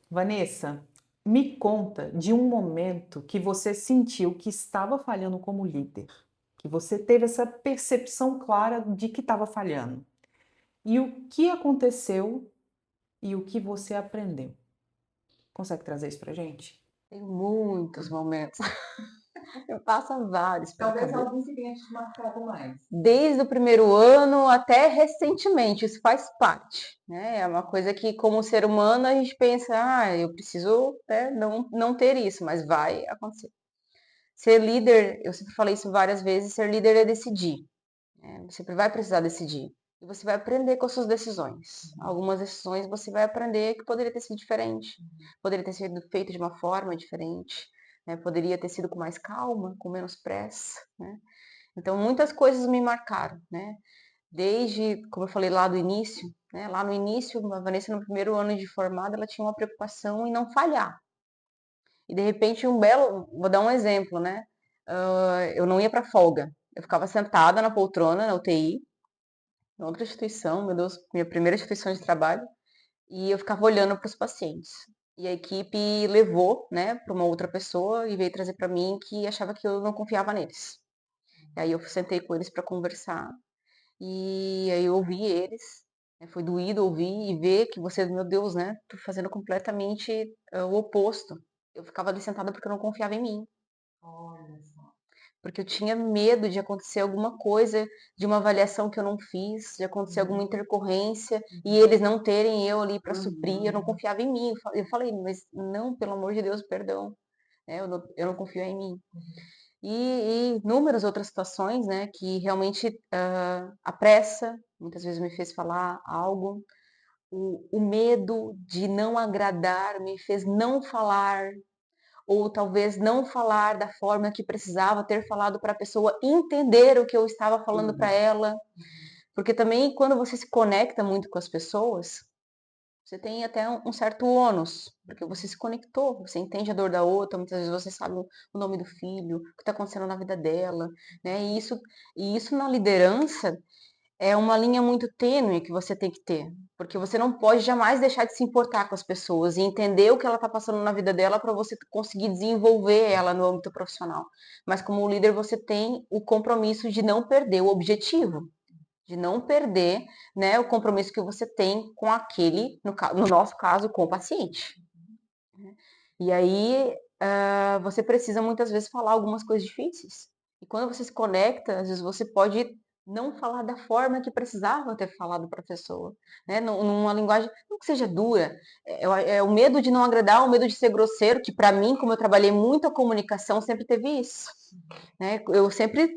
Vanessa, me conta de um momento que você sentiu que estava falhando como líder, que você teve essa percepção clara de que estava falhando. E o que aconteceu e o que você aprendeu? Consegue trazer isso pra gente? Tem muitos momentos. Passa vários pela Talvez cabeça. alguns tenham te marcado mais. Desde o primeiro ano até recentemente, isso faz parte, né? É uma coisa que, como ser humano, a gente pensa, eu preciso, né, não ter isso, mas vai acontecer. Ser líder, eu sempre falei isso várias vezes, ser líder é decidir, né? Você sempre vai precisar decidir. E você vai aprender com as suas decisões. Algumas decisões você vai aprender que poderia ter sido diferente, poderia ter sido feito de uma forma diferente, né? Poderia ter sido com mais calma, com menos pressa, né? Então, muitas coisas me marcaram, né? Desde, como eu falei lá do início, né? Lá no início, a Vanessa, no primeiro ano de formada, ela tinha uma preocupação em não falhar. E, de repente, vou dar um exemplo, né? Eu não ia para folga. Eu ficava sentada na poltrona, na UTI, em outra instituição, meu Deus, minha primeira instituição de trabalho, e eu ficava olhando para os pacientes. E a equipe levou, né, para uma outra pessoa e veio trazer para mim que achava que eu não confiava neles. E aí eu sentei com eles para conversar e aí eu ouvi eles, né, foi doído ouvir e ver que você, meu Deus, né, tô fazendo completamente o oposto. Eu ficava ali sentada porque eu não confiava em mim, Olha só. porque eu tinha medo de acontecer alguma coisa, de uma avaliação que eu não fiz, de acontecer alguma intercorrência e eles não terem eu ali para suprir, eu não confiava em mim. Eu falei, mas não, pelo amor de Deus, perdão, né, eu não confio em mim. E inúmeras outras situações, né, que realmente a pressa muitas vezes me fez falar algo, o medo de não agradar me fez não falar, ou talvez não falar da forma que precisava ter falado para a pessoa entender o que eu estava falando para ela, porque também quando você se conecta muito com as pessoas, você tem até um certo ônus, porque você se conectou, você entende a dor da outra, muitas vezes você sabe o nome do filho, o que está acontecendo na vida dela, né? E isso na liderança é uma linha muito tênue que você tem que ter, porque você não pode jamais deixar de se importar com as pessoas e entender o que ela está passando na vida dela para você conseguir desenvolver ela no âmbito profissional. Mas como líder você tem o compromisso de não perder o objetivo, de não perder, né, o compromisso que você tem com aquele, no nosso caso, com o paciente. E aí você precisa muitas vezes falar algumas coisas difíceis. E quando você se conecta, às vezes você pode não falar da forma que precisava ter falado para a pessoa, né? Numa linguagem não que seja dura, é o medo de não agradar, o medo de ser grosseiro, que para mim, como eu trabalhei muito a comunicação, sempre teve isso, né? Eu sempre,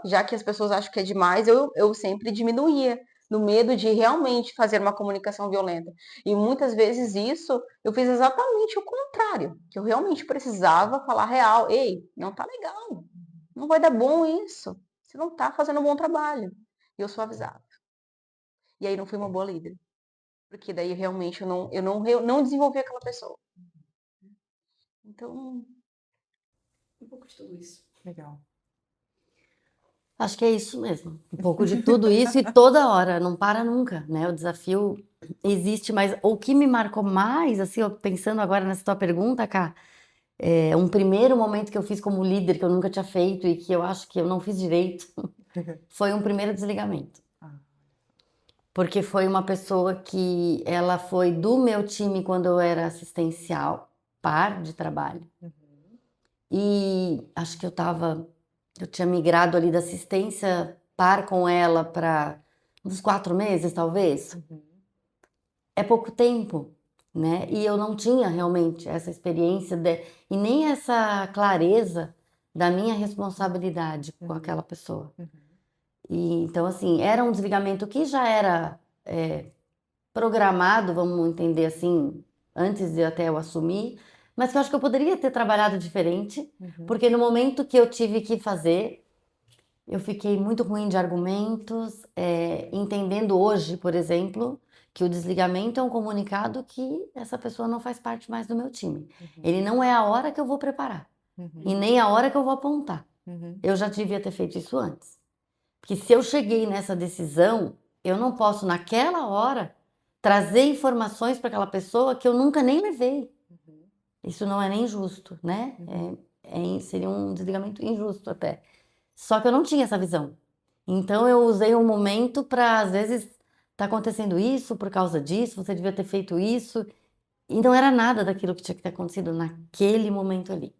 já que as pessoas acham que é demais, eu sempre diminuía, no medo de realmente fazer uma comunicação violenta. E muitas vezes isso eu fiz exatamente o contrário, que eu realmente precisava falar real. Ei, não tá legal, não vai dar bom isso, você não tá fazendo um bom trabalho. E eu suavizava. E aí não fui uma boa líder, porque daí realmente eu não desenvolvi aquela pessoa. Então, um pouco de tudo isso. Legal. Acho que é isso mesmo. Um pouco de tudo isso e toda hora, não para nunca, né? O desafio existe, mas o que me marcou mais, assim, ó, pensando agora nessa tua pergunta, Cá, um primeiro momento que eu fiz como líder, que eu nunca tinha feito e que eu acho que eu não fiz direito, foi um primeiro desligamento. Porque foi uma pessoa que ela foi do meu time quando eu era assistencial, par de trabalho. E acho que eu tinha migrado ali da assistência par com ela para uns 4 meses, talvez. É pouco tempo, né? E eu não tinha realmente essa experiência e nem essa clareza da minha responsabilidade com aquela pessoa. E, então, assim, era um desligamento que já era programado, vamos entender assim, antes de até eu assumir, mas que eu acho que eu poderia ter trabalhado diferente, porque no momento que eu tive que fazer, eu fiquei muito ruim de argumentos, entendendo hoje, por exemplo, que o desligamento é um comunicado que essa pessoa não faz parte mais do meu time. Ele não é a hora que eu vou preparar, e nem a hora que eu vou apontar. Eu já devia ter feito isso antes. Porque se eu cheguei nessa decisão, eu não posso, naquela hora, trazer informações para aquela pessoa que eu nunca nem levei. Isso não é nem justo, né? Seria um desligamento injusto até. Só que eu não tinha essa visão. Então eu usei um momento para, às vezes, tá acontecendo isso por causa disso, você devia ter feito isso. E não era nada daquilo que tinha que ter acontecido naquele momento ali.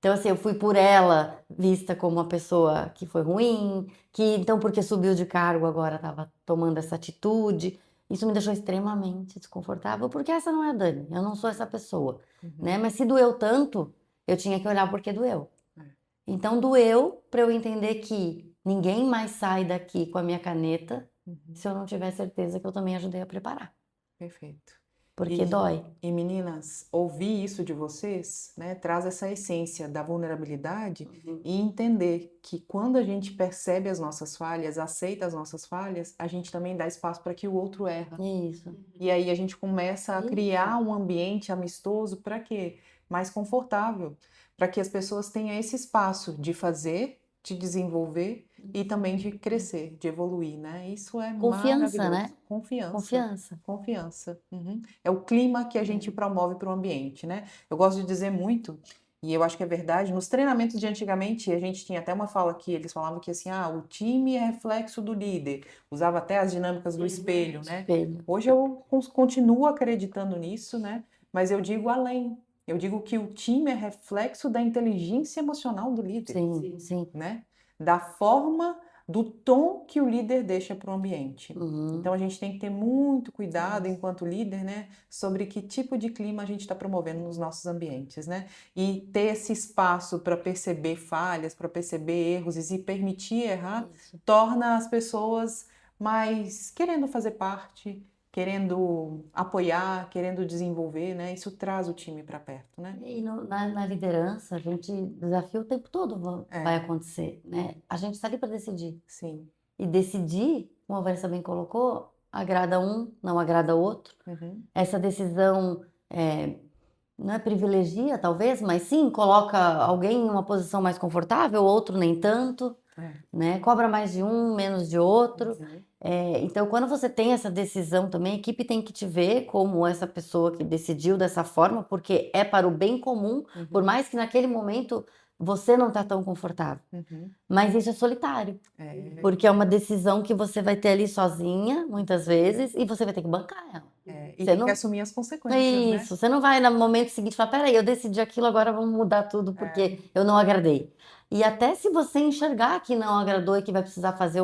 Então, assim, eu fui por ela vista como uma pessoa que foi ruim, que então porque subiu de cargo agora estava tomando essa atitude. Isso me deixou extremamente desconfortável, porque essa não é a Dani, eu não sou essa pessoa, né? Uhum. Mas se doeu tanto, eu tinha que olhar porque doeu. É. Então doeu para eu entender que ninguém mais sai daqui com a minha caneta Uhum. se eu não tiver certeza que eu também ajudei a preparar, Perfeito. porque E, dói. e meninas, ouvir isso de vocês, né, traz essa essência da vulnerabilidade e entender que quando a gente percebe as nossas falhas, aceita as nossas falhas, a gente também dá espaço para que o outro erra. Isso. E aí a gente começa a Isso. criar um ambiente amistoso para quê? Mais confortável, para que as pessoas tenham esse espaço de fazer, de desenvolver e também de crescer, de evoluir, né? Isso é Confiança, maravilhoso. né? Confiança. Confiança. Confiança. Uhum. É o clima que a gente promove para o ambiente, né? Eu gosto de dizer muito, e eu acho que é verdade, nos treinamentos de antigamente, a gente tinha até uma fala que eles falavam que assim, o time é reflexo do líder. Usava até as dinâmicas do espelho, né? Espelho. Hoje eu continuo acreditando nisso, né? Mas eu digo além. Eu digo que o time é reflexo da inteligência emocional do líder, Sim. né? Da forma, do tom que o líder deixa para o ambiente. Uhum. Então a gente tem que ter muito cuidado enquanto líder, né? Sobre que tipo de clima a gente está promovendo nos nossos ambientes, né? E ter esse espaço para perceber falhas, para perceber erros e se permitir errar, Isso. torna as pessoas mais querendo fazer parte, querendo apoiar, querendo desenvolver, né? Isso traz o time para perto, né? E na liderança, a gente desafio o tempo todo vai acontecer, né? A gente está ali para decidir. Sim. E decidir, como a Vanessa bem colocou, agrada um, não agrada outro. Uhum. Essa decisão não é privilegia, talvez, mas sim coloca alguém em uma posição mais confortável, outro nem tanto, né? Cobra mais de um, menos de outro. Uhum. Então, quando você tem essa decisão também, a equipe tem que te ver como essa pessoa que decidiu dessa forma, porque é para o bem comum, por mais que naquele momento você não está tão confortável. Uhum. Mas isso é solitário, porque é uma decisão que você vai ter ali sozinha, muitas vezes, e você vai ter que bancar ela. E Você tem que não... assumir as consequências, né? Isso, você não vai no momento seguinte falar, peraí, eu decidi aquilo, agora vamos mudar tudo porque eu não agradei. E até se você enxergar que não agradou e que vai precisar fazer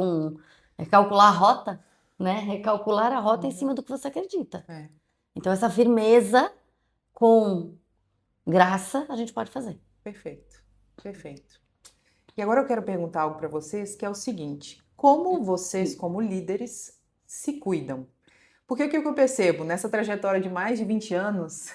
calcular a rota, né? Recalcular a rota em cima do que você acredita. É. Então essa firmeza com graça a gente pode fazer. Perfeito, perfeito. E agora eu quero perguntar algo para vocês, que é o seguinte: como vocês, como líderes, se cuidam? Porque o que eu percebo nessa trajetória de mais de 20 anos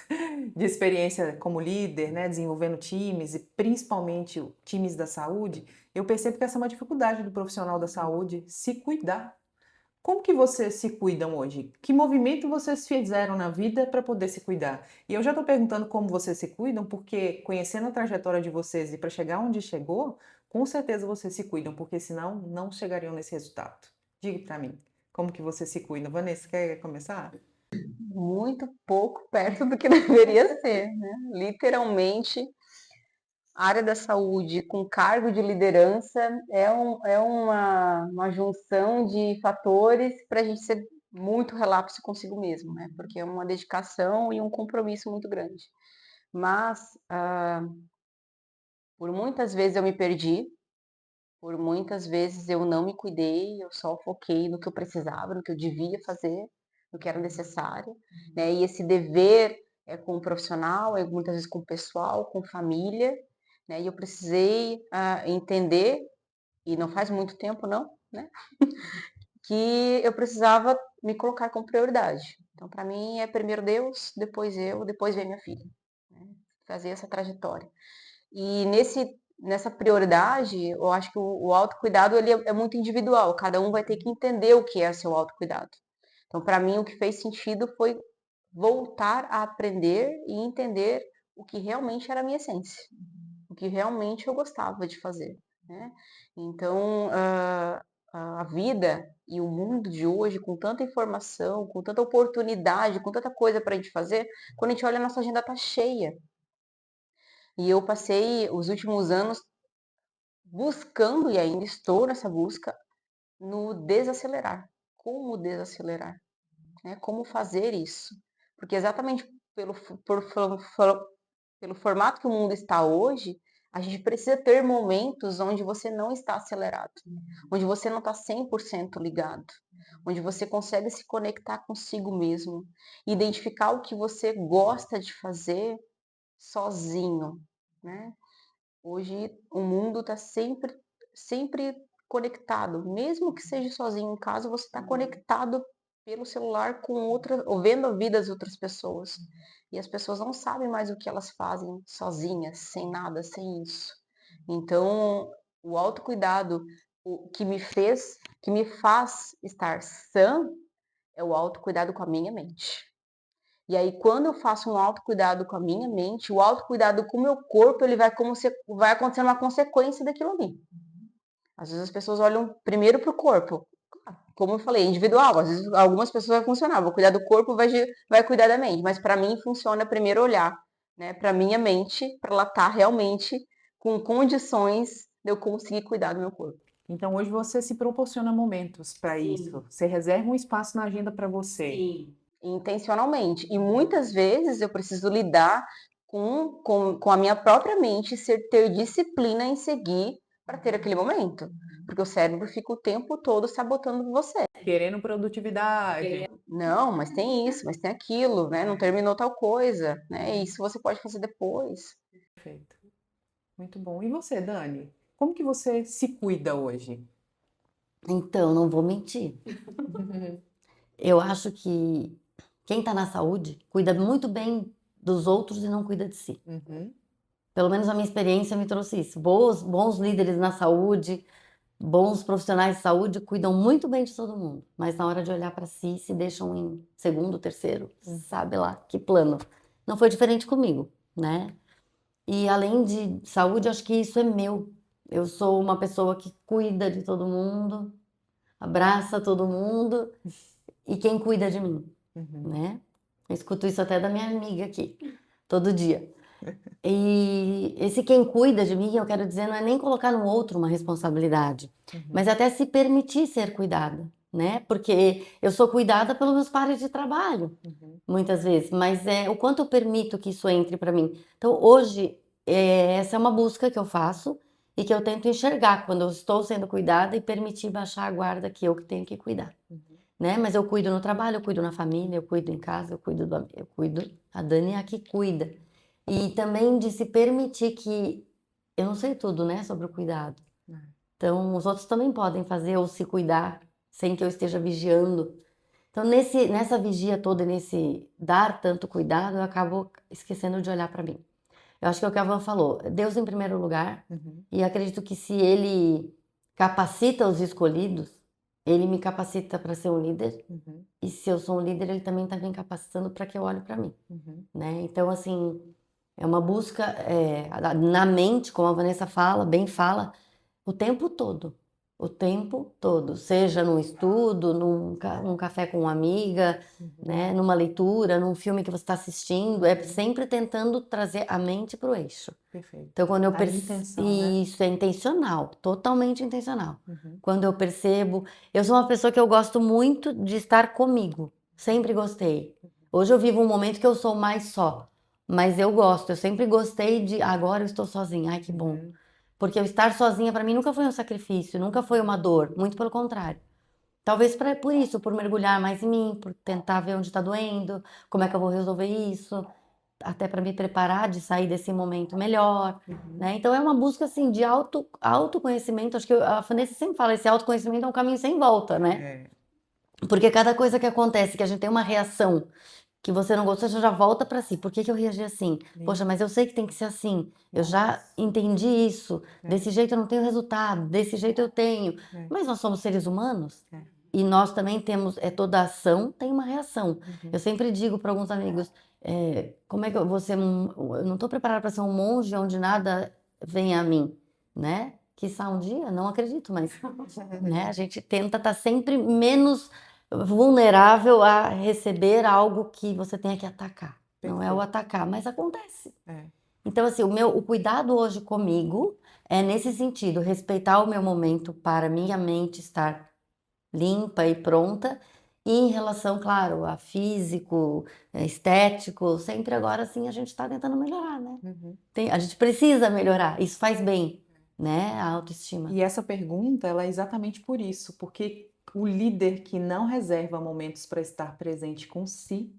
de experiência como líder, né, desenvolvendo times e principalmente times da saúde, eu percebo que essa é uma dificuldade do profissional da saúde se cuidar. Como que vocês se cuidam hoje? Que movimento vocês fizeram na vida para poder se cuidar? E eu já estou perguntando como vocês se cuidam, porque conhecendo a trajetória de vocês e para chegar onde chegou, com certeza vocês se cuidam, porque senão não chegariam nesse resultado. Diga para mim, como que vocês se cuidam? Vanessa, quer começar? Muito pouco perto do que deveria ser, né? Literalmente, a área da saúde com cargo de liderança é uma junção de fatores para a gente ser muito relapso consigo mesmo, né? Porque é uma dedicação e um compromisso muito grande. Mas, por muitas vezes eu me perdi, por muitas vezes eu não me cuidei, eu só foquei no que eu precisava, no que eu devia fazer, no que era necessário, né? E esse dever é com o profissional, é muitas vezes com o pessoal, com família, né? E eu precisei entender, e não faz muito tempo não, né? Que eu precisava me colocar como prioridade. Então, para mim, é primeiro Deus, depois eu, depois vem minha filha. Né? Fazer essa trajetória. E nessa prioridade, eu acho que o autocuidado ele é muito individual, cada um vai ter que entender o que é seu autocuidado. Então, para mim, o que fez sentido foi voltar a aprender e entender o que realmente era a minha essência, o que realmente eu gostava de fazer. Né? Então, a vida e o mundo de hoje, com tanta informação, com tanta oportunidade, com tanta coisa para a gente fazer, quando a gente olha, a nossa agenda está cheia. E eu passei os últimos anos buscando, e ainda estou nessa busca, no desacelerar. Como desacelerar? Né? Como fazer isso? Porque exatamente pelo formato que o mundo está hoje, A gente precisa ter momentos onde você não está acelerado, onde você não está 100% ligado, onde você consegue se conectar consigo mesmo, identificar o que você gosta de fazer sozinho, né? Hoje o mundo está sempre conectado, mesmo que seja sozinho em casa, você está conectado pelo celular com outra, ou vendo a vida das outras pessoas. E as pessoas não sabem mais o que elas fazem sozinhas, sem nada, sem isso. Então, o autocuidado, o que me faz estar sã, é o autocuidado com a minha mente. E aí, quando eu faço um autocuidado com a minha mente, o autocuidado com o meu corpo, ele vai vai acontecer uma consequência daquilo ali. Às vezes as pessoas olham primeiro para o corpo. Como eu falei, individual. Às vezes algumas pessoas vai funcionar. Vou cuidar do corpo, vai cuidar da mente. Mas para mim funciona primeiro olhar, né, para minha mente, para ela estar realmente com condições de eu conseguir cuidar do meu corpo. Então, hoje você se proporciona momentos para Sim. isso. Você reserva um espaço na agenda para você. Sim. Intencionalmente. E muitas vezes eu preciso lidar com a minha própria mente, ter disciplina em seguir para ter aquele momento. Porque o cérebro fica o tempo todo sabotando você. Querendo produtividade. Não, mas tem isso, mas tem aquilo, né? Não terminou tal coisa, né? Isso você pode fazer depois. Perfeito. Muito bom. E você, Dani? Como que você se cuida hoje? Então, não vou mentir. Eu acho que quem está na saúde cuida muito bem dos outros e não cuida de si. Uhum. Pelo menos a minha experiência me trouxe isso. Bons líderes na saúde, bons profissionais de saúde cuidam muito bem de todo mundo, mas na hora de olhar para si, se deixam em segundo, terceiro, sabe lá que plano. Não foi diferente comigo, né? E além de saúde, acho que isso é meu. Eu sou uma pessoa que cuida de todo mundo, abraça todo mundo e quem cuida de mim, Uhum. né? Eu escuto isso até da minha amiga aqui, todo dia. E esse quem cuida de mim, eu quero dizer, não é nem colocar no outro uma responsabilidade, mas até se permitir ser cuidada, né? Porque eu sou cuidada pelos meus pares de trabalho, muitas vezes, mas é o quanto eu permito que isso entre para mim. Então, hoje, essa é uma busca que eu faço e que eu tento enxergar quando eu estou sendo cuidada e permitir baixar a guarda que eu que tenho que cuidar, né? Mas eu cuido no trabalho, eu cuido na família, eu cuido em casa, eu cuido, a Dani é a que cuida. E também de se permitir que eu não sei tudo, né, sobre o cuidado. Então, os outros também podem fazer ou se cuidar sem que eu esteja vigiando. Então, nessa vigia toda, nesse dar tanto cuidado, eu acabo esquecendo de olhar para mim. Eu acho que é o que a Van falou, Deus em primeiro lugar, e acredito que se Ele capacita os escolhidos, Ele me capacita para ser um líder, e se eu sou um líder, Ele também está me capacitando para que eu olhe para mim, né? Então, assim, é uma busca na mente, como a Vanessa fala, bem fala, o tempo todo. O tempo todo. Seja num estudo, num café com uma amiga, né, numa leitura, num filme que você está assistindo. É sempre tentando trazer a mente para o eixo. Perfeito. Então, quando eu A percebo. intenção, né? Isso é intencional, totalmente intencional. Quando eu percebo. Eu sou uma pessoa que eu gosto muito de estar comigo. Sempre gostei. Hoje eu vivo um momento que eu sou mais só. Mas eu gosto, eu sempre gostei de. Agora eu estou sozinha, ai que bom. Porque eu estar sozinha para mim nunca foi um sacrifício, nunca foi uma dor, muito pelo contrário. Talvez por isso, por mergulhar mais em mim, por tentar ver onde está doendo, como é que eu vou resolver isso, até para me preparar de sair desse momento melhor, né? Então é uma busca assim de autoconhecimento. Acho que a Vanessa sempre fala, esse autoconhecimento é um caminho sem volta, né? Porque cada coisa que acontece, que a gente tem uma reação que você não gostou, você já volta para si. Por que que eu reagi assim? Poxa, mas eu sei que tem que ser assim. Eu já entendi isso. Desse jeito eu não tenho resultado. Desse jeito eu tenho. Mas nós somos seres humanos. E nós também temos, toda ação tem uma reação. Eu sempre digo para alguns amigos, como é que eu vou ser eu não estou preparada para ser um monge onde nada vem a mim, né? Quiçá um dia, não acredito, mas né? A gente tenta estar sempre menos vulnerável a receber algo que você tenha que atacar. Não é o atacar, mas acontece. Então, assim, o cuidado hoje comigo é nesse sentido, respeitar o meu momento para minha mente estar limpa e pronta E em relação, claro, a físico, estético, sempre agora sim a gente está tentando melhorar, né? Uhum. A gente precisa melhorar, isso faz bem, né? A autoestima. E essa pergunta, ela é exatamente por isso, porque o líder que não reserva momentos para estar presente consigo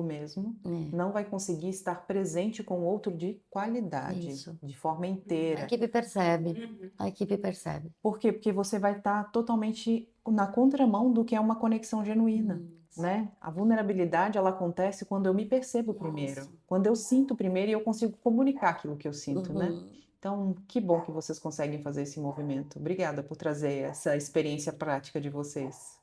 mesmo, É, não vai conseguir estar presente com outro de qualidade, isso. de forma A inteira. equipe percebe, a equipe percebe. Por quê? Porque você vai estar totalmente na contramão do que é uma conexão genuína, né? A vulnerabilidade, ela acontece quando eu me percebo primeiro, Isso. quando eu sinto primeiro e eu consigo comunicar aquilo que eu sinto, né? Uhum. Então, que bom que vocês conseguem fazer esse movimento. Obrigada por trazer essa experiência prática de vocês.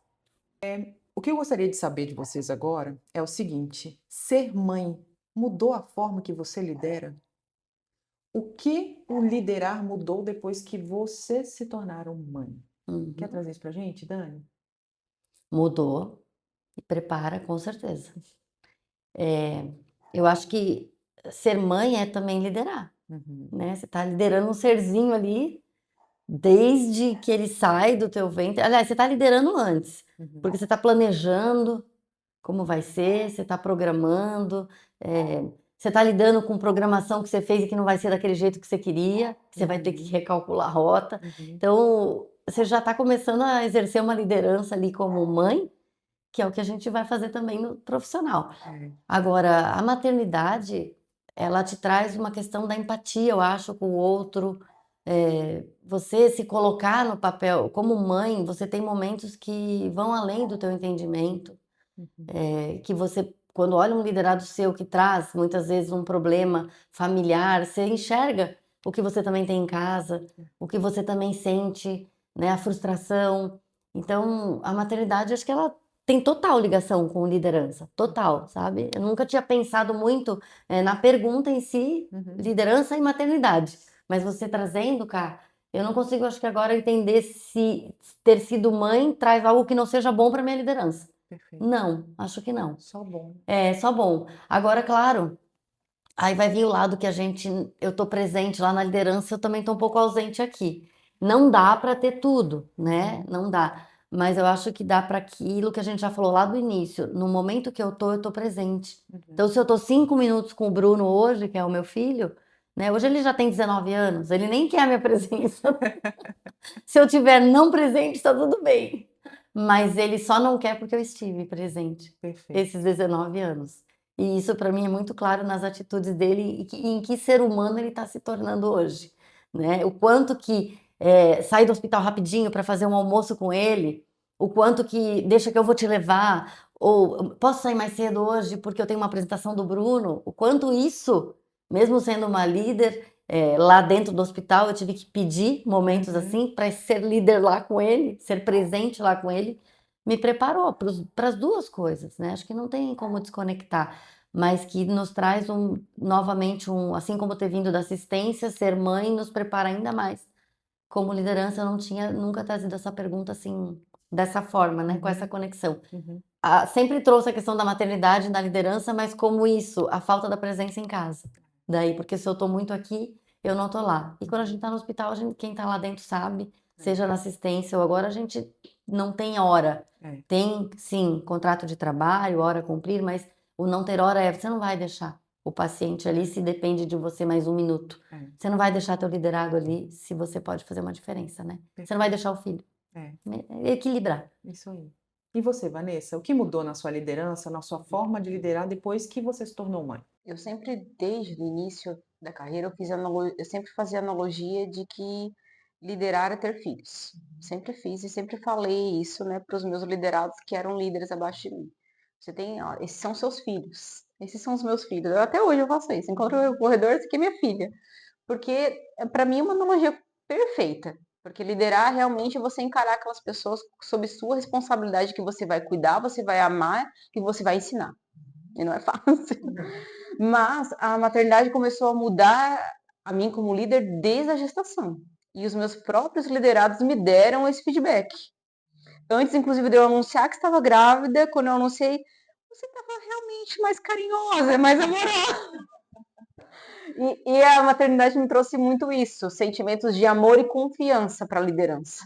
O que eu gostaria de saber de vocês agora é o seguinte: ser mãe mudou a forma que você lidera? O que o liderar mudou depois que vocês se tornaram mãe? Quer Uhum. trazer isso pra gente, Dani? Mudou e prepara, com certeza. Eu acho que ser mãe é também liderar, Uhum, né? Você está liderando um serzinho ali desde que ele sai do teu ventre. Aliás, você está liderando antes, uhum, porque você está planejando como vai ser, você está programando, você está lidando com programação que você fez e que não vai ser daquele jeito que você queria, que você vai ter que uhum, recalcular a rota. uhum. Então, você já está começando a exercer uma liderança ali como mãe, que é o que a gente vai fazer também no profissional. É. Agora, a maternidade, ela te traz uma questão da empatia, eu acho, com o outro. Você se colocar no papel como mãe, você tem momentos que vão além do teu entendimento, Uhum, que você, quando olha um liderado seu que traz muitas vezes um problema familiar, você enxerga o que você também tem em casa, o que você também sente, né, a frustração. Então, a maternidade, acho que ela tem total ligação com liderança, total, sabe? Eu nunca tinha pensado muito, na pergunta em si, uhum. liderança e maternidade. Mas você trazendo, cara, eu não consigo, acho que agora, entender se ter sido mãe traz algo que não seja bom para minha liderança. Perfeito. Não, acho que não. Só bom. É só bom. Agora, claro, aí vai vir o lado que eu tô presente lá na liderança, eu também tô um pouco ausente aqui. Não dá para ter tudo, né? Não dá. Mas eu acho que dá para aquilo que a gente já falou lá do início. No momento que eu tô presente. Uhum, Então, se eu tô 5 minutos com o Bruno hoje, que é o meu filho, né? Hoje ele já tem 19 anos, ele nem quer a minha presença. Se eu tiver não presente, está tudo bem. Mas ele só não quer porque eu estive presente perfeito. esses 19 anos. E isso para mim é muito claro nas atitudes dele e em que ser humano ele está se tornando hoje, né? O quanto que sai do hospital rapidinho para fazer um almoço com ele, o quanto que deixa que eu vou te levar, ou posso sair mais cedo hoje porque eu tenho uma apresentação do Bruno, o quanto isso, mesmo sendo uma líder, lá dentro do hospital, eu tive que pedir momentos Uhum. assim para ser líder lá com ele, ser presente lá com ele, me preparou para as duas coisas, né? Acho que não tem como desconectar, mas que nos traz novamente assim como ter vindo da assistência, ser mãe nos prepara ainda mais. Como liderança, eu não tinha nunca trazido essa pergunta assim, dessa forma, né? Com essa conexão. Uhum. Sempre trouxe a questão da maternidade na liderança, mas como isso, a falta da presença em casa. Daí, porque se eu tô muito aqui, eu não tô lá. E quando a gente tá no hospital, quem tá lá dentro sabe, seja na assistência ou agora, a gente não tem hora. É. Tem, sim, contrato de trabalho, hora a cumprir, mas o não ter hora você não vai deixar o paciente ali se depende de você mais 1 minuto. É. Você não vai deixar teu liderado ali se você pode fazer uma diferença, né? Você não vai deixar o filho. É, Equilibrar. isso aí. E você, Vanessa, o que mudou na sua liderança, na sua forma de liderar depois que você se tornou mãe? Eu sempre, desde o início da carreira, eu sempre fazia analogia de que liderar é ter filhos. Sempre fiz e sempre falei isso, né, para os meus liderados que eram líderes abaixo de mim. Você tem, ó, esses são seus filhos. Esses são os meus filhos. Até hoje eu faço isso. Encontro eu no corredor, essa aqui é minha filha. Porque para mim é uma analogia perfeita. Porque liderar realmente é você encarar aquelas pessoas sob sua responsabilidade que você vai cuidar, você vai amar e você vai ensinar. E não é fácil. Mas a maternidade começou a mudar a mim como líder desde a gestação. E os meus próprios liderados me deram esse feedback. Antes, inclusive, de eu anunciar que estava grávida, quando eu anunciei, você estava realmente mais carinhosa, mais amorosa. E a maternidade me trouxe muito isso, sentimentos de amor e confiança para a liderança.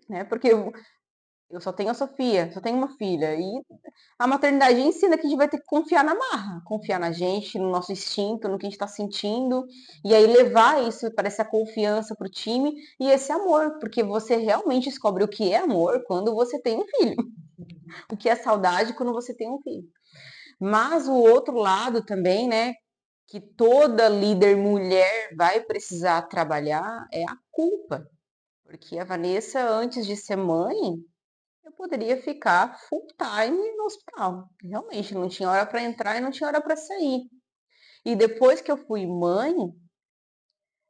Né? Porque Eu só tenho a Sofia, só tenho uma filha. E a maternidade ensina que a gente vai ter que confiar na marra, confiar na gente, no nosso instinto, no que a gente está sentindo, e aí levar isso para essa confiança para o time e esse amor, porque você realmente descobre o que é amor quando você tem um filho, o que é saudade quando você tem um filho. Mas o outro lado também, né, que toda líder mulher vai precisar trabalhar é a culpa, porque a Vanessa, antes de ser mãe, eu poderia ficar full time no hospital. Realmente, não tinha hora para entrar e não tinha hora para sair. E depois que eu fui mãe,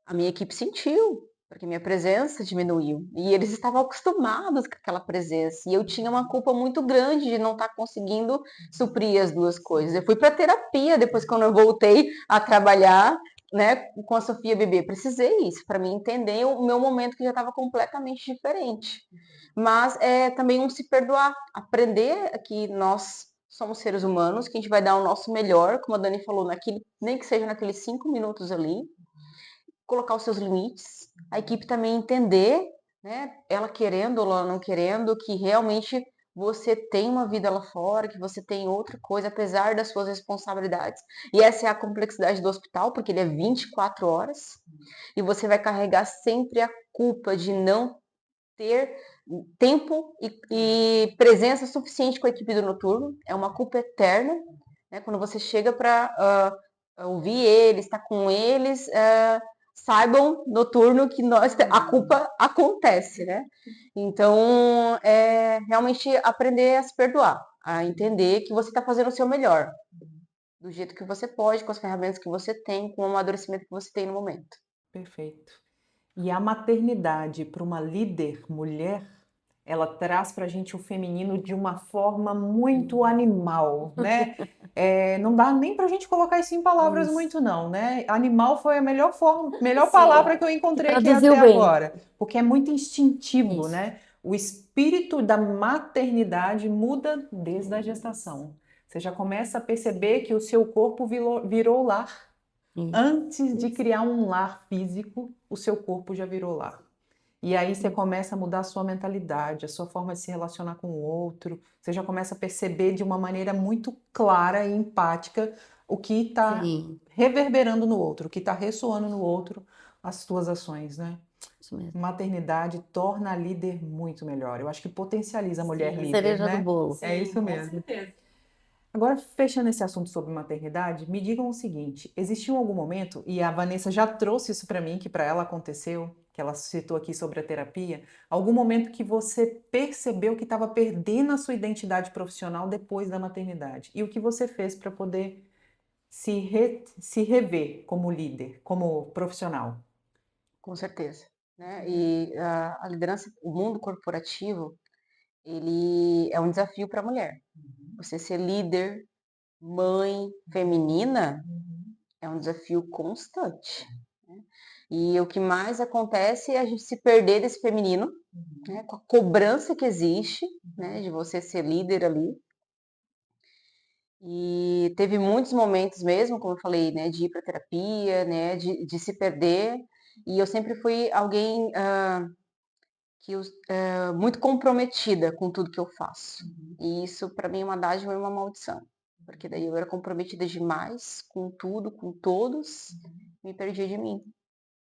a minha equipe sentiu, porque minha presença diminuiu. E eles estavam acostumados com aquela presença. E eu tinha uma culpa muito grande de não estar conseguindo suprir as duas coisas. Eu fui para terapia depois, quando eu voltei a trabalhar, né, com a Sofia bebê. Precisei isso para mim entender o meu momento, que já estava completamente diferente. Mas é também um se perdoar, aprender que nós somos seres humanos, que a gente vai dar o nosso melhor, como a Dani falou, naquele, nem que seja naqueles 5 minutos ali, colocar os seus limites, a equipe também entender, né, ela querendo ou ela não querendo, que realmente você tem uma vida lá fora, que você tem outra coisa, apesar das suas responsabilidades. E essa é a complexidade do hospital, porque ele é 24 horas, e você vai carregar sempre a culpa de não ter tempo e presença suficiente com a equipe do noturno. É uma culpa eterna, né? Quando você chega para ouvir eles, estar com eles, saibam noturno que a culpa acontece, né? Então, é realmente aprender a se perdoar, a entender que você está fazendo o seu melhor, do jeito que você pode, com as ferramentas que você tem, com o amadurecimento que você tem no momento. Perfeito. E a maternidade para uma líder mulher, ela traz para a gente o feminino de uma forma muito animal, né? Não dá nem para a gente colocar isso em palavras Isso. muito, não, né? Animal foi a melhor forma, melhor Sim, palavra que eu encontrei aqui traduziu até bem. agora, porque é muito instintivo, Isso. né? O espírito da maternidade muda desde a gestação. Você já começa a perceber que o seu corpo virou lar. Antes de criar um lar físico, o seu corpo já virou lar. E aí você começa a mudar a sua mentalidade, a sua forma de se relacionar com o outro. Você já começa a perceber de uma maneira muito clara e empática o que está Sim, reverberando no outro, o que está ressoando no outro, as suas ações, né? isso mesmo. Maternidade torna a líder muito melhor. Eu acho que potencializa a mulher Sim, líder, cereja do né? bolo. É isso Com mesmo. certeza. Agora, fechando esse assunto sobre maternidade, me digam o seguinte: existiu algum momento, e a Vanessa já trouxe isso para mim, que para ela aconteceu, que ela citou aqui sobre a terapia, algum momento que você percebeu que estava perdendo a sua identidade profissional depois da maternidade? E o que você fez para poder se rever como líder, como profissional? Com certeza, né? E a liderança, o mundo corporativo, ele é um desafio para a mulher. Você ser líder, mãe feminina, é um desafio constante, né? E o que mais acontece é a gente se perder desse feminino, né? Com a cobrança que existe, né? De você ser líder ali. E teve muitos momentos mesmo, como eu falei, né? De ir para terapia, né? De se perder. E eu sempre fui alguém muito comprometida com tudo que eu faço. E isso para mim é uma dádiva e uma maldição, porque daí eu era comprometida demais com tudo, com todos, me perdia de mim.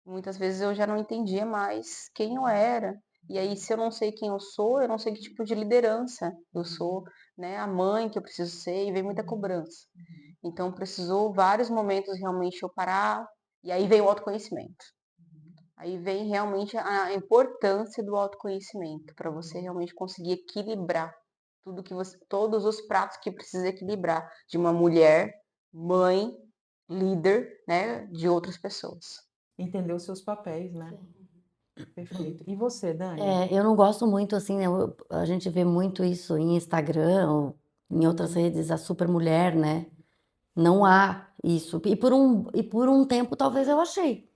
Muitas vezes eu já não entendia mais quem eu era. E aí, se eu não sei quem eu não sei que tipo de liderança eu sou, né? A mãe que eu preciso ser, e vem muita cobrança. Então, precisou vários momentos realmente eu parar, e aí veio o autoconhecimento. Aí vem realmente a importância do autoconhecimento, para você realmente conseguir equilibrar tudo que você, todos os pratos que precisa equilibrar de uma mulher, mãe, líder, né, de outras pessoas. Entender os seus papéis, né? Perfeito. E você, Dani? Eu não gosto muito, assim, né? A gente vê muito isso em Instagram ou em outras redes, a supermulher, né? Não há isso. E por um tempo, talvez eu achei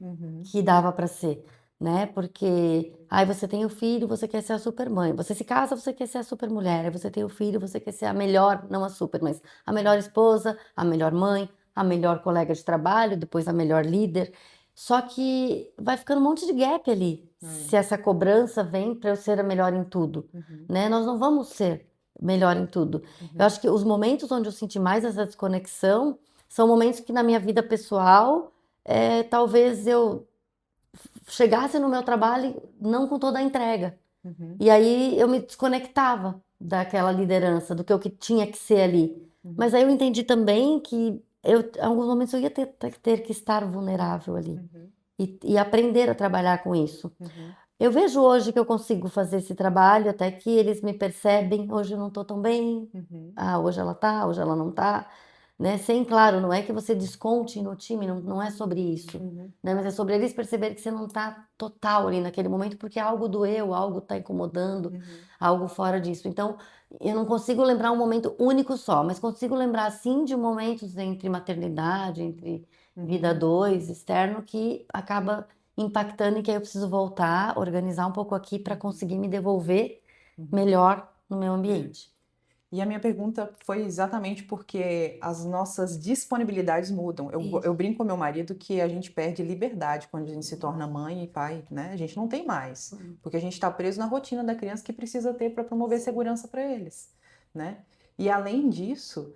que dava para ser, né? Porque aí você tem o filho, você quer ser a supermãe. Você se casa, você quer ser a supermulher. Aí você tem o filho, você quer ser a melhor, não a super, mas a melhor esposa, a melhor mãe, a melhor colega de trabalho, depois a melhor líder. Só que vai ficando um monte de gap ali, se essa cobrança vem para eu ser a melhor em tudo, né? Nós não vamos ser melhor em tudo. Eu acho que os momentos onde eu senti mais essa desconexão são momentos que na minha vida pessoal, talvez eu chegasse no meu trabalho não com toda a entrega. E aí eu me desconectava daquela liderança, do que eu que tinha que ser ali. Mas aí eu entendi também que em alguns momentos eu ia ter que estar vulnerável ali e aprender a trabalhar com isso. Eu vejo hoje que eu consigo fazer esse trabalho, até que eles me percebem, hoje eu não estou tão bem, hoje ela tá, hoje ela não tá, né? Sem, claro, não é que você desconte no time, não é sobre isso, né? Mas é sobre eles perceberem que você não tá total ali naquele momento, porque algo doeu, algo tá incomodando, algo fora disso. Então, eu não consigo lembrar um momento único só, mas consigo lembrar, sim, de momentos entre maternidade, entre vida dois, externo, que acaba impactando e que aí eu preciso voltar, organizar um pouco aqui para conseguir me devolver melhor no meu ambiente. E a minha pergunta foi exatamente porque as nossas disponibilidades mudam. Eu brinco com meu marido que a gente perde liberdade quando a gente se torna mãe e pai, né? A gente não tem mais, porque a gente está preso na rotina da criança que precisa ter para promover segurança para eles, né? E além disso,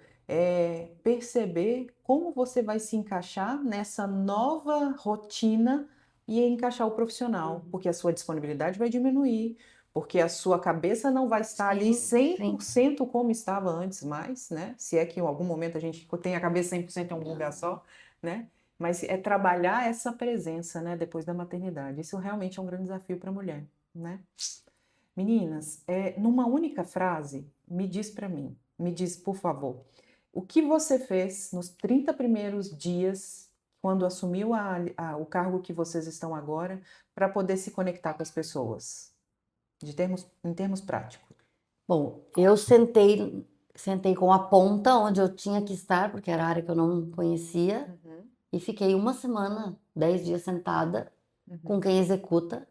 perceber como você vai se encaixar nessa nova rotina e encaixar o profissional, porque a sua disponibilidade vai diminuir, porque a sua cabeça não vai estar ali Sim, 100% como estava antes mais, né? Se é que em algum momento a gente tem a cabeça 100% em algum lugar só, né? Mas é trabalhar essa presença, né, depois da maternidade. Isso realmente é um grande desafio para a mulher, né? Meninas, numa única frase, me diz para mim, me diz, por favor, o que você fez nos 30 primeiros dias, quando assumiu o cargo que vocês estão agora, para poder se conectar com as pessoas? Em termos práticos. Bom, eu sentei com a ponta onde eu tinha que estar, porque era a área que eu não conhecia, e fiquei uma semana, 10 dias sentada com quem executa,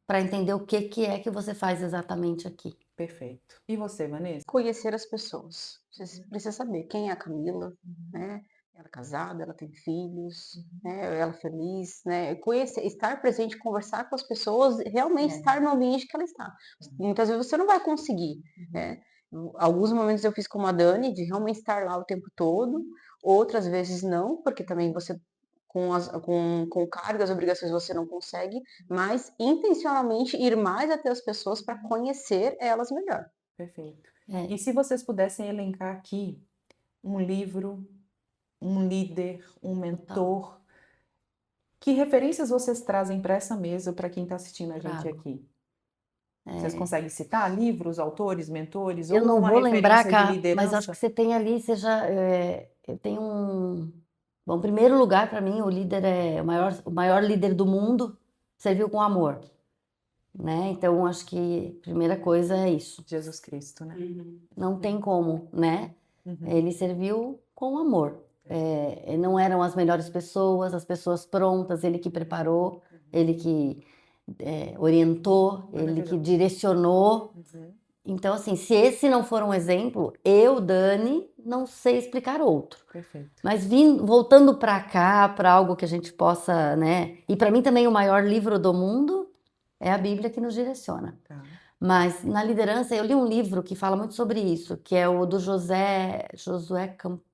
para entender o que é que você faz exatamente aqui. Perfeito. E você, Vanessa? Conhecer as pessoas. Você precisa saber quem é a Camila, né? Ela é casada, ela tem filhos, né? Ela é feliz, né? Conhecer, estar presente, conversar com as pessoas, realmente estar no ambiente que ela está. Muitas vezes você não vai conseguir, né? Alguns momentos eu fiz como a Dani, de realmente estar lá o tempo todo, outras vezes não, porque também você com cargas, obrigações você não consegue, mas intencionalmente ir mais até as pessoas para conhecer elas melhor. Perfeito. E se vocês pudessem elencar aqui um livro, um líder, um mentor, que referências vocês trazem para essa mesa, para quem está assistindo a gente aqui? Vocês conseguem citar livros, autores, mentores, Eu ou não uma vou lembrar, referência de mas acho liderança? que você tem ali, eu tenho Bom, em primeiro lugar, para mim, o líder o maior líder do mundo, serviu com amor, né? Então, acho que a primeira coisa é isso. Jesus Cristo, né? Não tem como, né? Ele serviu com amor. Não eram as melhores pessoas, as pessoas prontas, ele que preparou, ele que orientou, ele que direcionou. Então, assim, se esse não for um exemplo, eu, Dani, não sei explicar outro. Perfeito. Mas voltando para cá, para algo que a gente possa, né? E para mim também o maior livro do mundo é a Bíblia que nos direciona. Tá. Mas na liderança, eu li um livro que fala muito sobre isso, que é o do Josué Campos.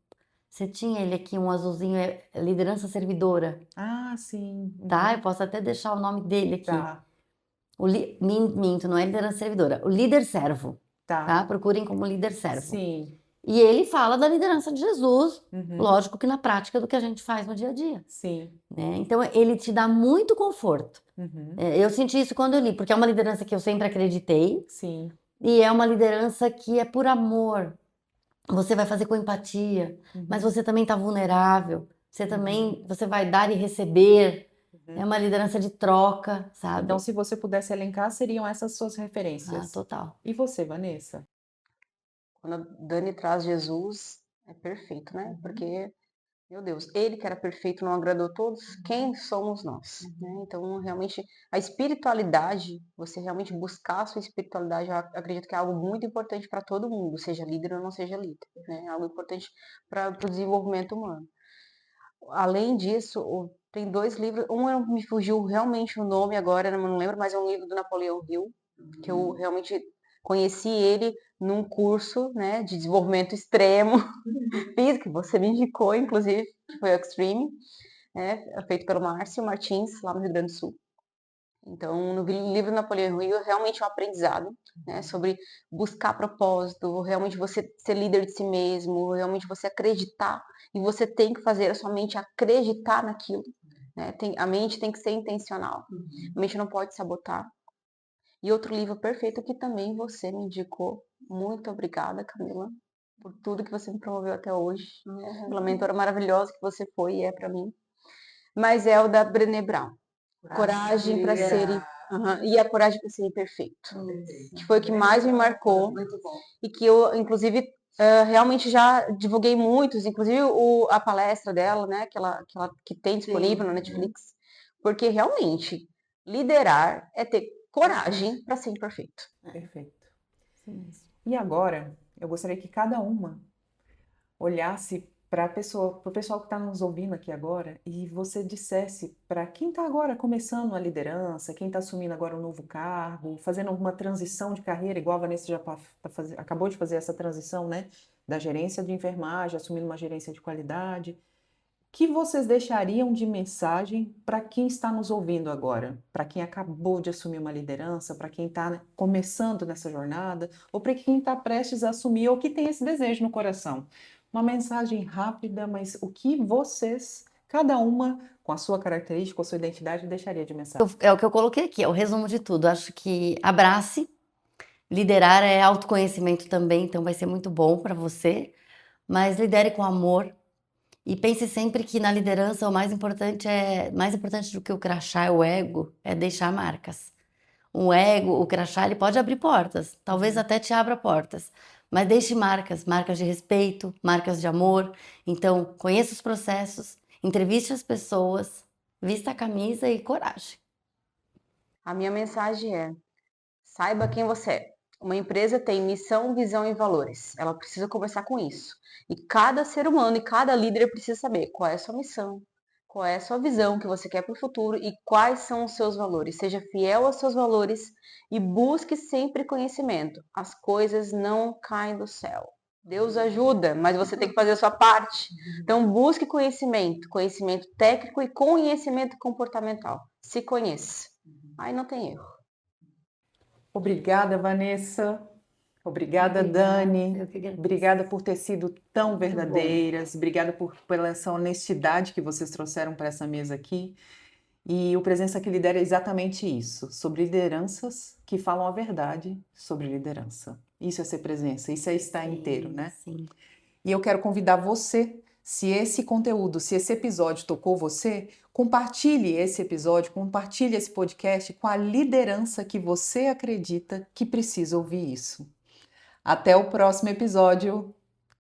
Você tinha ele aqui, um azulzinho, Liderança Servidora, Ah, sim. tá? Eu posso até deixar o nome dele aqui. Tá. Minto, não é Liderança Servidora, o Líder Servo, Tá. tá? Procurem como Líder Servo. Sim. E ele fala da liderança de Jesus, lógico que na prática do que a gente faz no dia a dia. Sim. Né? Então, ele te dá muito conforto. Eu senti isso quando eu li, porque é uma liderança que eu sempre acreditei. Sim. E é uma liderança que é por amor. Você vai fazer com empatia, mas você também está vulnerável. Você vai dar e receber. É uma liderança de troca, sabe? Então, se você pudesse elencar, seriam essas suas referências. Total. E você, Vanessa? Quando a Dani traz Jesus, é perfeito, né? Porque, meu Deus, ele que era perfeito não agradou todos, quem somos nós? Né? Então, realmente, a espiritualidade, você realmente buscar a sua espiritualidade, eu acredito que é algo muito importante para todo mundo, seja líder ou não seja líder, né? Algo importante para o desenvolvimento humano. Além disso, Tem 2 livros, me fugiu realmente o nome agora, não lembro, mas é um livro do Napoleão Hill, que eu realmente conheci ele num curso, né, de desenvolvimento extremo físico, que você me indicou, inclusive, que foi o Extreme, né, feito pelo Márcio Martins, lá no Rio Grande do Sul. Então, no livro do Napoleão Hill, realmente é um aprendizado, né, sobre buscar propósito, realmente você ser líder de si mesmo, realmente você acreditar, e você tem que fazer a sua mente acreditar naquilo, né? A mente tem que ser intencional, a mente não pode sabotar. E outro livro perfeito que também você me indicou, muito obrigada, Camila, por tudo que você me promoveu até hoje, pela mentora maravilhosa que você foi e é para mim, mas é o da Brené Brown. Coragem para ser e a coragem para ser imperfeito, que foi o que mais me marcou e que eu, inclusive, realmente já divulguei muitos, inclusive a palestra dela, né, que tem disponível na Netflix, porque realmente liderar é ter coragem para ser imperfeito. Perfeito. E agora, eu gostaria que cada uma olhasse para a pessoa, para o pessoal que está nos ouvindo aqui agora, e você dissesse para quem está agora começando a liderança, quem está assumindo agora um novo cargo, fazendo uma transição de carreira, igual a Vanessa já acabou de fazer essa transição, né, da gerência de enfermagem, assumindo uma gerência de qualidade, que vocês deixariam de mensagem para quem está nos ouvindo agora? Para quem acabou de assumir uma liderança, para quem está começando nessa jornada, ou para quem está prestes a assumir, ou que tem esse desejo no coração? Uma mensagem rápida, mas o que vocês, cada uma, com a sua característica, com a sua identidade, deixaria de mensagem? É o que eu coloquei aqui, é o resumo de tudo. Acho que abrace, liderar é autoconhecimento também, então vai ser muito bom para você, mas lidere com amor e pense sempre que na liderança o mais importante do que o crachá é o ego, é deixar marcas. O ego, o crachá, ele pode abrir portas, talvez até te abra portas, mas deixe marcas, marcas de respeito, marcas de amor. Então, conheça os processos, entreviste as pessoas, vista a camisa e coragem. A minha mensagem é: saiba quem você é. Uma empresa tem missão, visão e valores. Ela precisa conversar com isso. E cada ser humano e cada líder precisa saber qual é a sua missão, qual é a sua visão que você quer para o futuro e quais são os seus valores. Seja fiel aos seus valores e busque sempre conhecimento. As coisas não caem do céu. Deus ajuda, mas você tem que fazer a sua parte. Então busque conhecimento, conhecimento técnico e conhecimento comportamental. Se conheça. Aí não tem erro. Obrigada, Vanessa. Obrigada, Dani. Obrigada por ter sido tão verdadeiras. Obrigada pela essa honestidade que vocês trouxeram para essa mesa aqui. E o Presença que Lidera é exatamente isso, sobre lideranças que falam a verdade sobre liderança. Isso é ser presença, isso é estar inteiro, né? Sim. E eu quero convidar você, se esse conteúdo, se esse episódio tocou você, compartilhe esse episódio, compartilhe esse podcast com a liderança que você acredita que precisa ouvir isso. Até o próximo episódio.